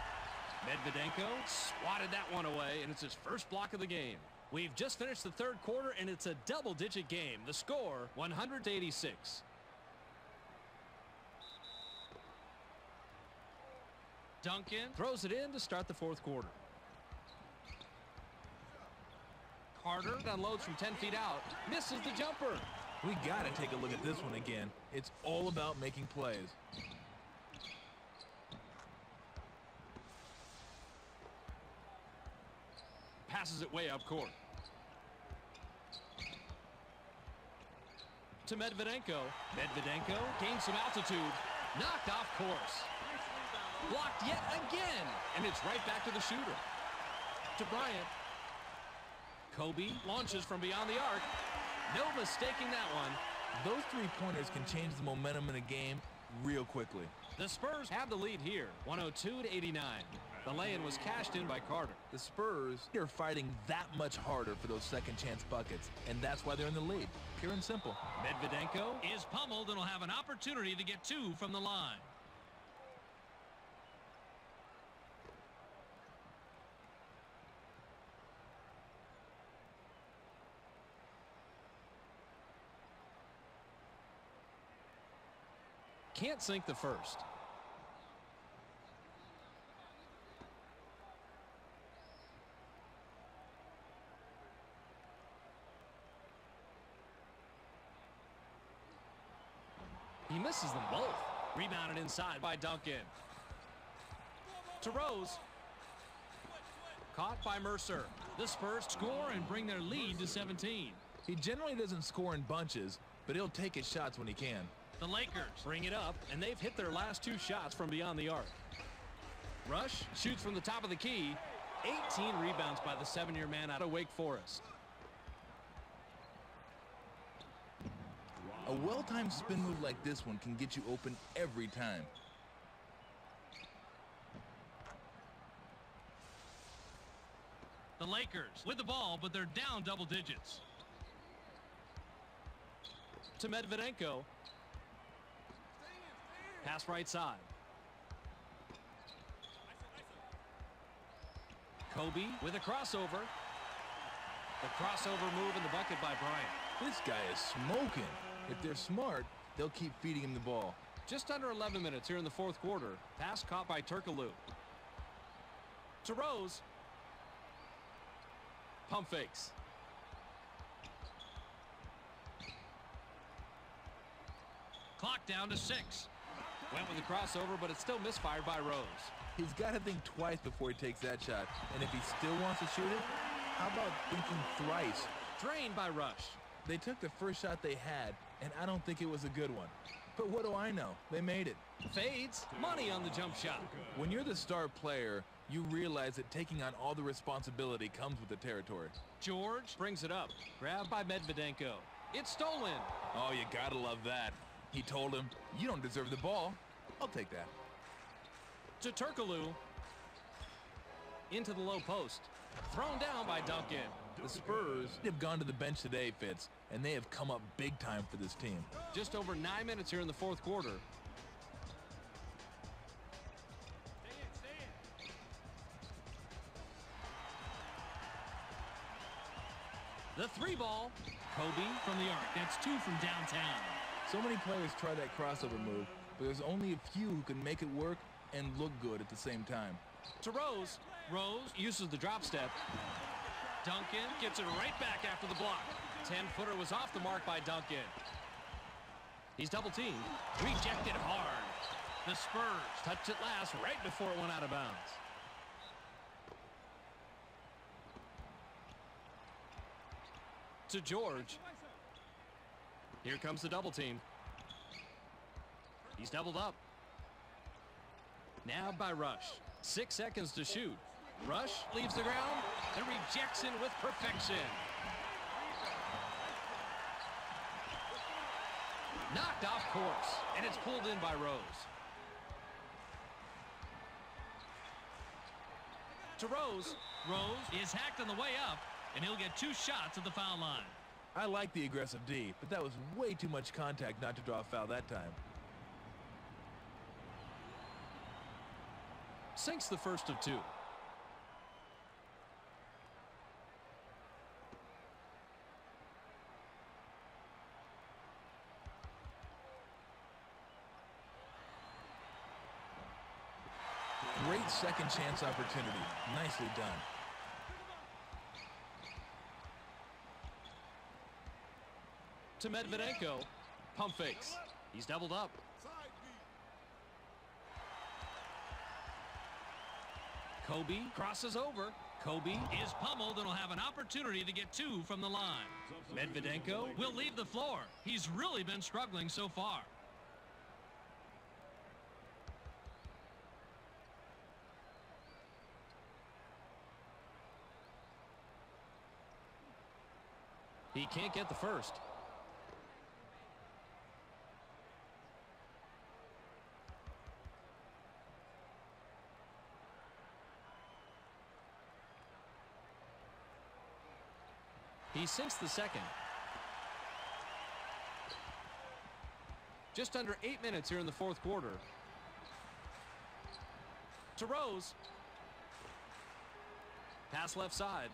Medvedenko swatted that one away, and it's his first block of the game. We've just finished the third quarter, and it's a double-digit game. The score, 100-86. Duncan throws it in to start the fourth quarter. Carter unloads from 10 feet out. Misses the jumper.
We got to take a look at this one again. It's all about making plays.
Passes it way up court. To Medvedenko. Medvedenko gains some altitude. Knocked off course. Blocked yet again. And it's right back to the shooter. To Bryant. Kobe launches from beyond the arc. No mistaking that one.
Those three-pointers can change the momentum in a game real quickly.
The Spurs have the lead here, 102-89. The lay-in was cashed in by Carter.
The Spurs are fighting that much harder for those second-chance buckets, and that's why they're in the lead. Pure and simple.
Medvedenko is pummeled and will have an opportunity to get two from the line. Can't sink the first. He misses them both. Rebounded inside by Duncan. To Rose. Caught by Mercer. The Spurs score and bring their lead to 17.
He generally doesn't score in bunches, but he'll take his shots when he can.
The Lakers bring it up, and they've hit their last two shots from beyond the arc. Rush shoots from the top of the key. 18 rebounds by the 7-year man out of Wake Forest.
A well-timed spin move like this one can get you open every time.
The Lakers with the ball, but they're down double digits. To Medvedenko. Pass right side. Kobe with a crossover. The crossover move in the bucket by Bryant.
This guy is smoking. If they're smart, they'll keep feeding him the ball.
Just under 11 minutes here in the fourth quarter. Pass caught by Turkoglu. To Rose. Pump fakes. Clock down to 6. Went with the crossover, but it's still misfired by Rose.
He's got to think twice before he takes that shot. And if he still wants to shoot it, how about thinking thrice?
Drained by Rush.
They took the first shot they had, and I don't think it was a good one. But what do I know? They made it.
Fades. Money on the jump shot.
When you're the star player, you realize that taking on all the responsibility comes with the territory.
George brings it up. Grabbed by Medvedenko. It's stolen.
Oh, you gotta love that. He told him, you don't deserve the ball. I'll take that.
To Turkoglu. Into the low post. Thrown down by Duncan.
The Spurs have gone to the bench today, Fitz, and they have come up big time for this team.
Just over 9 minutes here in the fourth quarter. The three ball. Kobe from the arc. That's 2 from downtown.
So many players try that crossover move, but there's only a few who can make it work and look good at the same time.
To Rose. Rose uses the drop step. Duncan gets it right back after the block. 10-footer was off the mark by Duncan. He's double teamed. Rejected hard. The Spurs touched it last right before it went out of bounds. To George. Here comes the double team. He's doubled up. Nabbed by Rush. 6 seconds to shoot. Rush leaves the ground and rejects it with perfection. Knocked off course, and it's pulled in by Rose. To Rose. Rose is hacked on the way up, and he'll get 2 shots at the foul line.
I like the aggressive D, but that was way too much contact not to draw a foul that time.
Sinks the first of 2.
Great second chance opportunity. Nicely done.
To Medvedenko. Pump fakes. He's doubled up. Kobe crosses over. Kobe is pummeled and will have an opportunity to get 2 from the line. Medvedenko will leave the floor. He's really been struggling so far. He can't get the first. He sinks the second. Just under 8 minutes here in the fourth quarter. To Rose. Pass left side.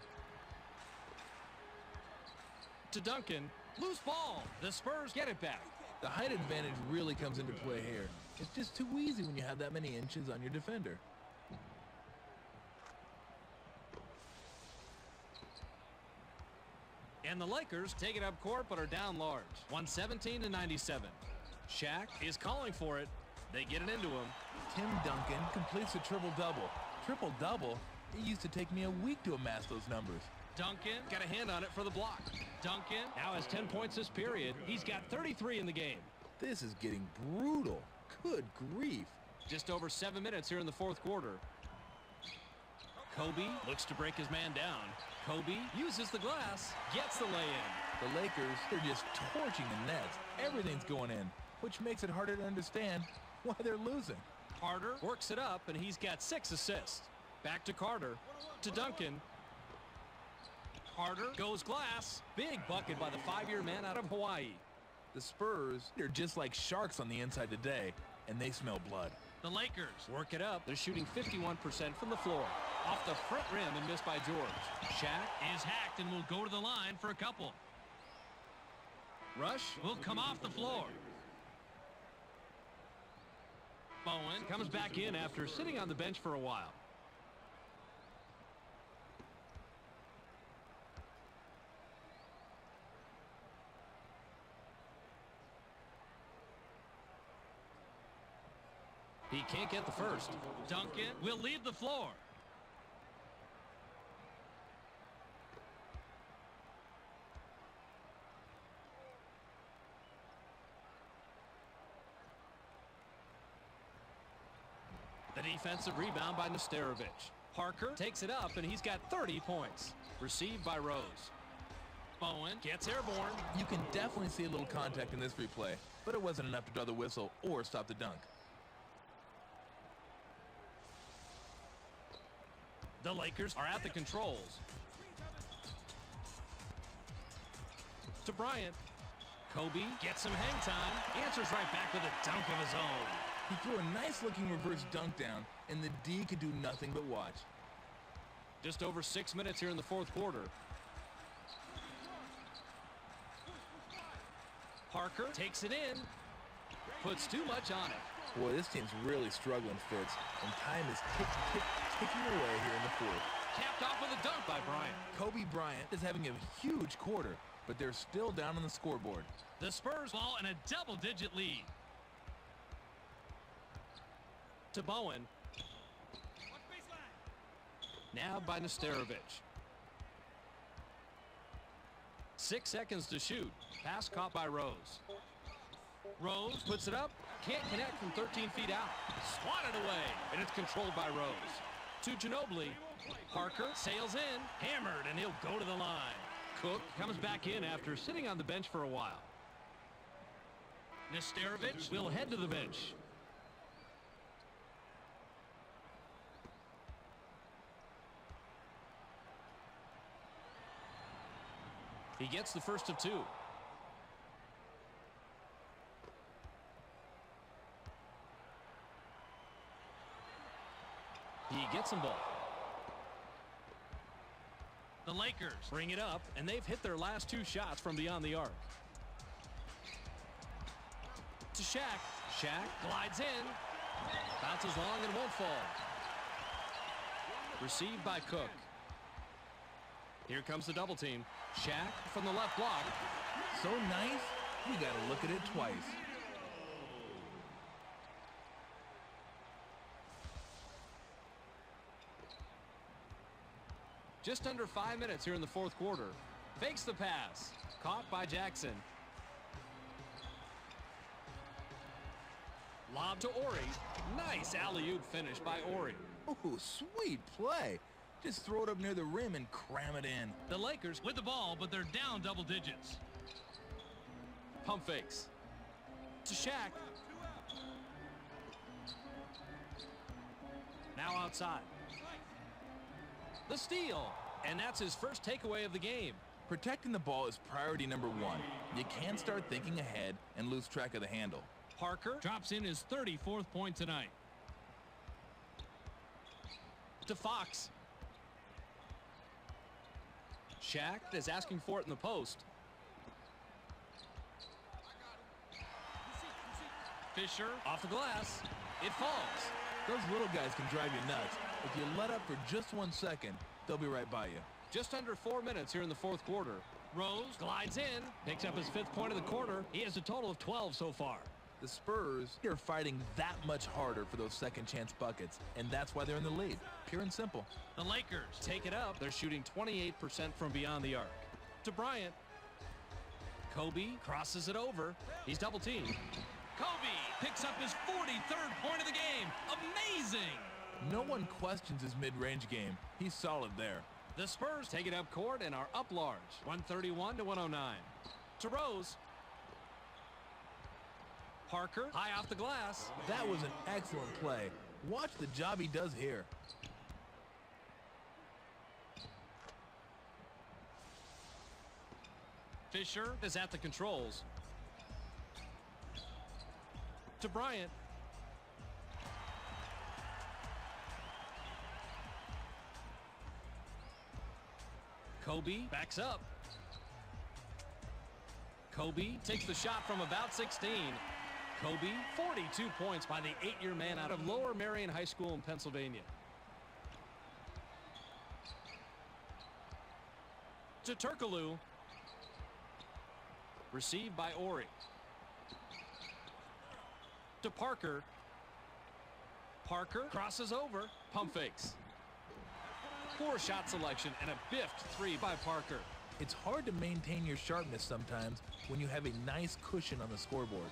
To Duncan. Loose ball. The Spurs get it back.
The height advantage really comes into play here. It's just too easy when you have that many inches on your defender.
And the Lakers take it up court but are down large. 117-97. Shaq is calling for it. They get it into him.
Tim Duncan completes a triple-double. Triple-double? It used to take me a week to amass those numbers.
Duncan got a hand on it for the block. Duncan now has 10 points this period. He's got 33 in the game.
This is getting brutal. Good grief.
Just over 7 minutes here in the fourth quarter. Kobe looks to break his man down. Kobe uses the glass, gets the lay-in.
The Lakers, they're just torching the nets. Everything's going in, which makes it harder to understand why they're losing.
Carter works it up, and he's got 6 assists. Back to Carter, to Duncan. Carter goes glass. Big bucket by the 5-year man out of Hawaii.
The Spurs, they're just like sharks on the inside today, and they smell blood.
The Lakers work it up. They're shooting 51% from the floor. Off the front rim and missed by George. Shaq is hacked and will go to the line for a couple. Rush will come off the floor. Bowen comes back in after sitting on the bench for a while. He can't get the first. Duncan will leave the floor. The defensive rebound by Nesterovic. Parker takes it up, and he's got 30 points. Received by Rose. Bowen gets airborne.
You can definitely see a little contact in this replay, but it wasn't enough to draw the whistle or stop the dunk.
The Lakers are at the controls. To Bryant. Kobe gets some hang time. Answers right back with a dunk of his own.
He threw a nice-looking reverse dunk down, and the D could do nothing but watch.
Just over 6 minutes here in the fourth quarter. Parker takes it in. Puts too much on it.
Boy, this team's really struggling, Fitz, and time is ticking away here in the fourth.
Capped off with a dunk by Bryant.
Kobe Bryant is having a huge quarter, but they're still down on the scoreboard.
The Spurs ball in a double-digit lead. To Bowen. Nabbed by Nesterovic. 6 seconds to shoot. Pass caught by Rose. Rose puts it up. Can't connect from 13 feet out. Swatted away, and it's controlled by Rose. To Ginobili. Parker sails in. Hammered, and he'll go to the line. Cook comes back in after sitting on the bench for a while. Nesterovic will head to the bench. He gets the first of 2. He gets them both. The Lakers bring it up, and they've hit their last 2 shots from beyond the arc. To Shaq. Shaq glides in. Bounces long and won't fall. Received by Cook. Here comes the double team. Shaq from the left block.
So nice, we got to look at it twice.
Just under 5 minutes here in the fourth quarter. Fakes the pass. Caught by Jackson. Lob to Ori. Nice alley-oop finish by Ori.
Ooh, sweet play. Just throw it up near the rim and cram it in.
The Lakers with the ball, but they're down double digits. Pump fakes. To Shaq. Now outside. The steal. And that's his first takeaway of the game.
Protecting the ball is priority number 1. You can't start thinking ahead and lose track of the handle.
Parker drops in his 34th point tonight. To Fox. Shaq is asking for it in the post. Fisher off the glass. It falls.
Those little guys can drive you nuts. If you let up for just 1 second, they'll be right by you.
Just under 4 minutes here in the fourth quarter. Rose glides in, picks up his 5th point of the quarter. He has a total of 12 so far.
The Spurs are fighting that much harder for those second chance buckets, and that's why they're in the lead. Pure and simple.
The Lakers take it up. They're shooting 28% from beyond the arc. To Bryant. Kobe crosses it over. He's double teamed. Kobe picks up his 43rd point of the game. Amazing!
No one questions his mid-range game. He's solid there.
The Spurs take it up court and are up large. 131 to 109. To Rose. Parker, high off the glass.
That was an excellent play. Watch the job he does here.
Fisher is at the controls. To Bryant. Kobe backs up. Kobe takes the shot from about 16. Kobe, 42 points by the 8-year man out of Lower Marion High School in Pennsylvania. To Turkoglu. Received by Ori. To Parker. Parker crosses over. Pump fakes. Poor shot selection and a biffed three by Parker.
It's hard to maintain your sharpness sometimes when you have a nice cushion on the scoreboard.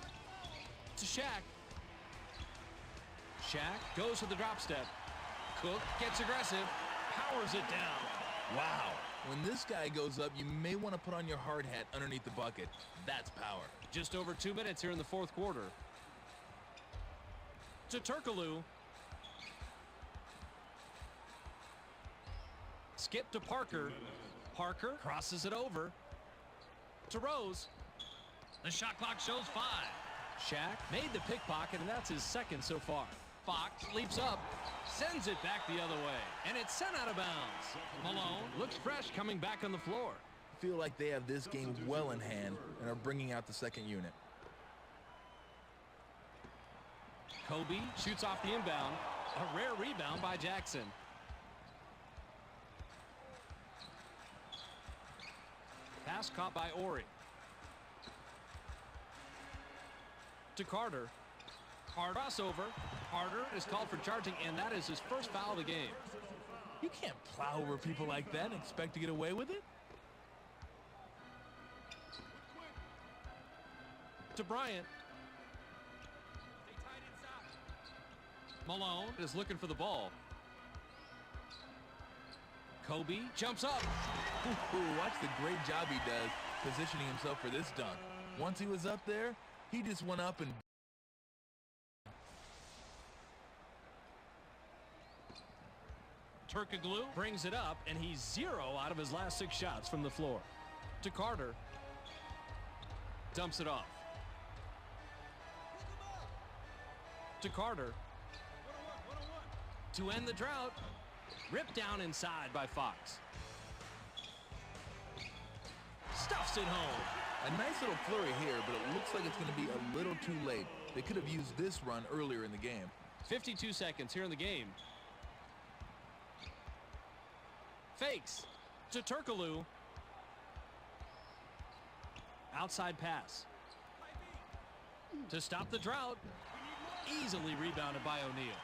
To Shaq. Shaq goes for the drop step. Cook gets aggressive. Powers it down.
Wow. When this guy goes up, you may want to put on your hard hat underneath the bucket. That's power.
Just over 2 minutes here in the fourth quarter. To Turkoglu. Skip to Parker. Parker crosses it over. To Rose. The shot clock shows 5. Shaq made the pickpocket, and that's his second so far. Fox leaps up, sends it back the other way, and it's sent out of bounds. Malone looks fresh coming back on the floor.
I feel like they have this game well in hand and are bringing out the second unit.
Kobe shoots off the inbound. A rare rebound by Jackson. Pass caught by Ori. To Carter. Carter crossover. Carter is called for charging, and that is his first foul of the game.
You can't plow over people like that and expect to get away with it.
To Bryant. Malone is looking for the ball. Kobe jumps up.
Ooh, watch the great job he does positioning himself for this dunk. Once he was up there, he just went up and...
Turkoglu brings it up, and he's 0 out of his last 6 shots from the floor. To Carter. Dumps it off. To Carter. To end the drought. Ripped down inside by Fox. Stuffs it home.
A nice little flurry here, but it looks like it's going to be a little too late. They could have used this run earlier in the game.
52 seconds here in the game. Fakes to Turkoglu. Outside pass. To stop the drought. Easily rebounded by O'Neal.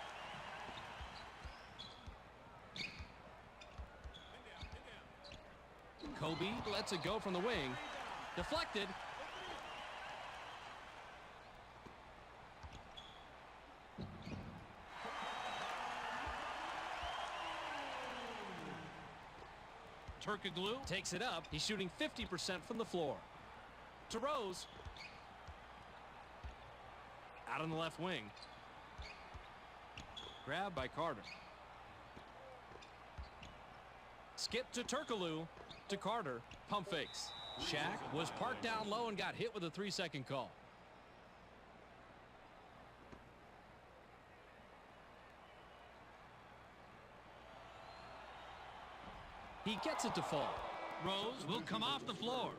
Kobe lets it go from the wing. Deflected. Turkoglu takes it up. He's shooting 50% from the floor. To Rose. Out on the left wing. Grabbed by Carter. Skip to Turkoglu. To Carter. Pump fakes. Shaq was parked down low and got hit with a 3-second call. He gets it to fall. Rose will come off the floor.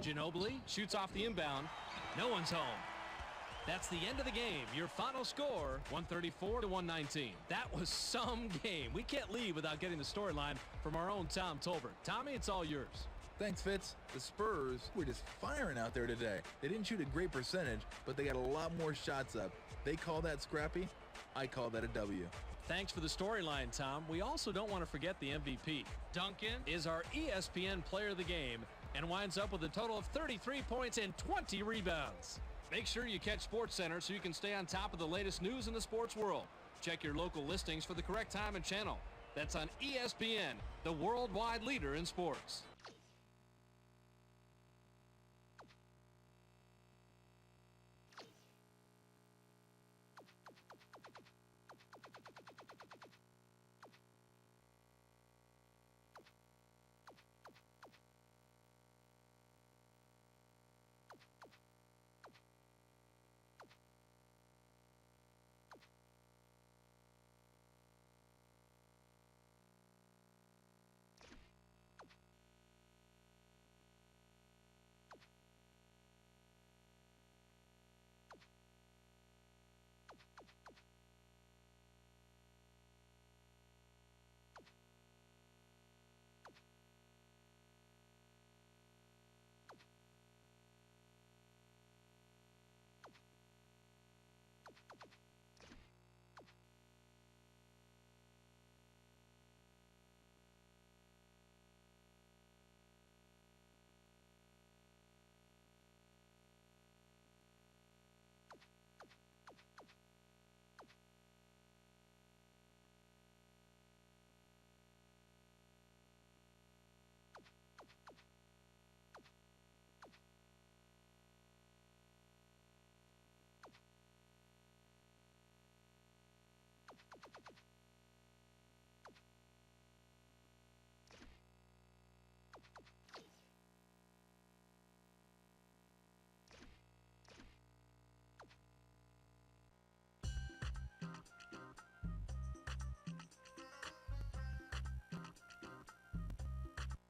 Ginobili shoots off the inbound. No one's home. That's the end of the game. Your final score, 134 to 119. That was some game. We can't leave without getting the storyline from our own Tom Tolbert. Tommy, it's all yours.
Thanks, Fitz. The Spurs were just firing out there today. They didn't shoot a great percentage, but they got a lot more shots up. They call that scrappy. I call that a W.
Thanks for the storyline, Tom. We also don't want to forget the MVP. Duncan is our ESPN Player of the Game, and winds up with a total of 33 points and 20 rebounds. Make sure you catch SportsCenter so you can stay on top of the latest news in the sports world. Check your local listings for the correct time and channel. That's on ESPN, the worldwide leader in sports.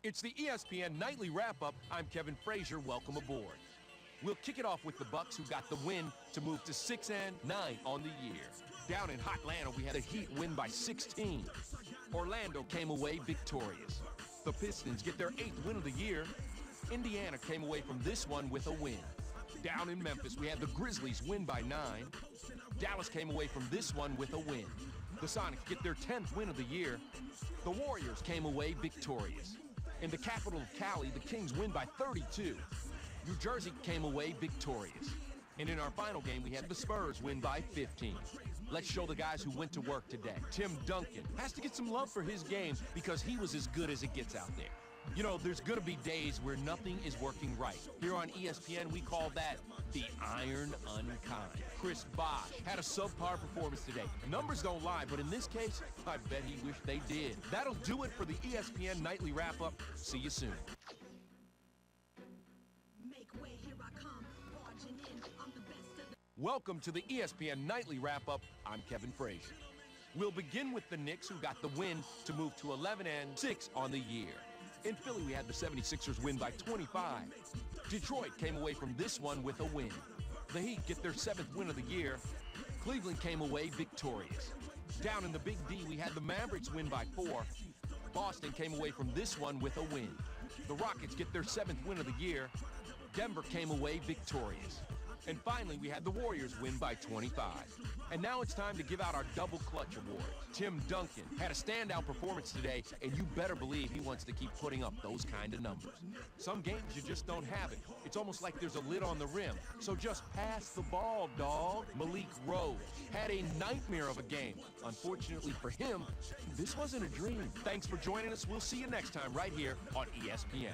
It's the ESPN Nightly Wrap-Up. I'm Kevin Frazier. Welcome aboard. We'll kick it off with the Bucks, who got the win to move to 6-9 on the year. Down in Hotlanta, we had the Heat win by 16. Orlando came away victorious. The Pistons get their 8th win of the year. Indiana came away from this one with a win. Down in Memphis, we had the Grizzlies win by 9. Dallas came away from this one with a win. The Sonics get their 10th win of the year. The Warriors came away victorious. In the capital of Cali, the Kings win by 32. New Jersey came away victorious. And in our final game, we had the Spurs win by 15. Let's show the guys who went to work today. Tim Duncan has to get some love for his game because he was as good as it gets out there. You know, there's going to be days where nothing is working right. Here on ESPN, we call that the iron unkind. Chris Bosh had a subpar performance today. Numbers don't lie, but in this case, I bet he wished they did. That'll do it for the ESPN Nightly Wrap-Up. See you soon. Welcome to the ESPN Nightly Wrap-Up. I'm Kevin Frazier. We'll begin with the Knicks, who got the win to move to 11-6 on the year. In Philly, we had the 76ers win by 25. Detroit came away from this one with a win. The Heat get their 7th win of the year. Cleveland came away victorious. Down in the Big D, we had the Mavericks win by 4. Boston came away from this one with a win. The Rockets get their 7th win of the year. Denver came away victorious. And finally, we had the Warriors win by 25. And now it's time to give out our double clutch award. Tim Duncan had a standout performance today, and you better believe he wants to keep putting up those kind of numbers. Some games you just don't have it. It's almost like there's a lid on the rim. So just pass the ball, dog. Malik Rose had a nightmare of a game. Unfortunately for him, this wasn't a dream. Thanks for joining us. We'll see you next time right here on ESPN.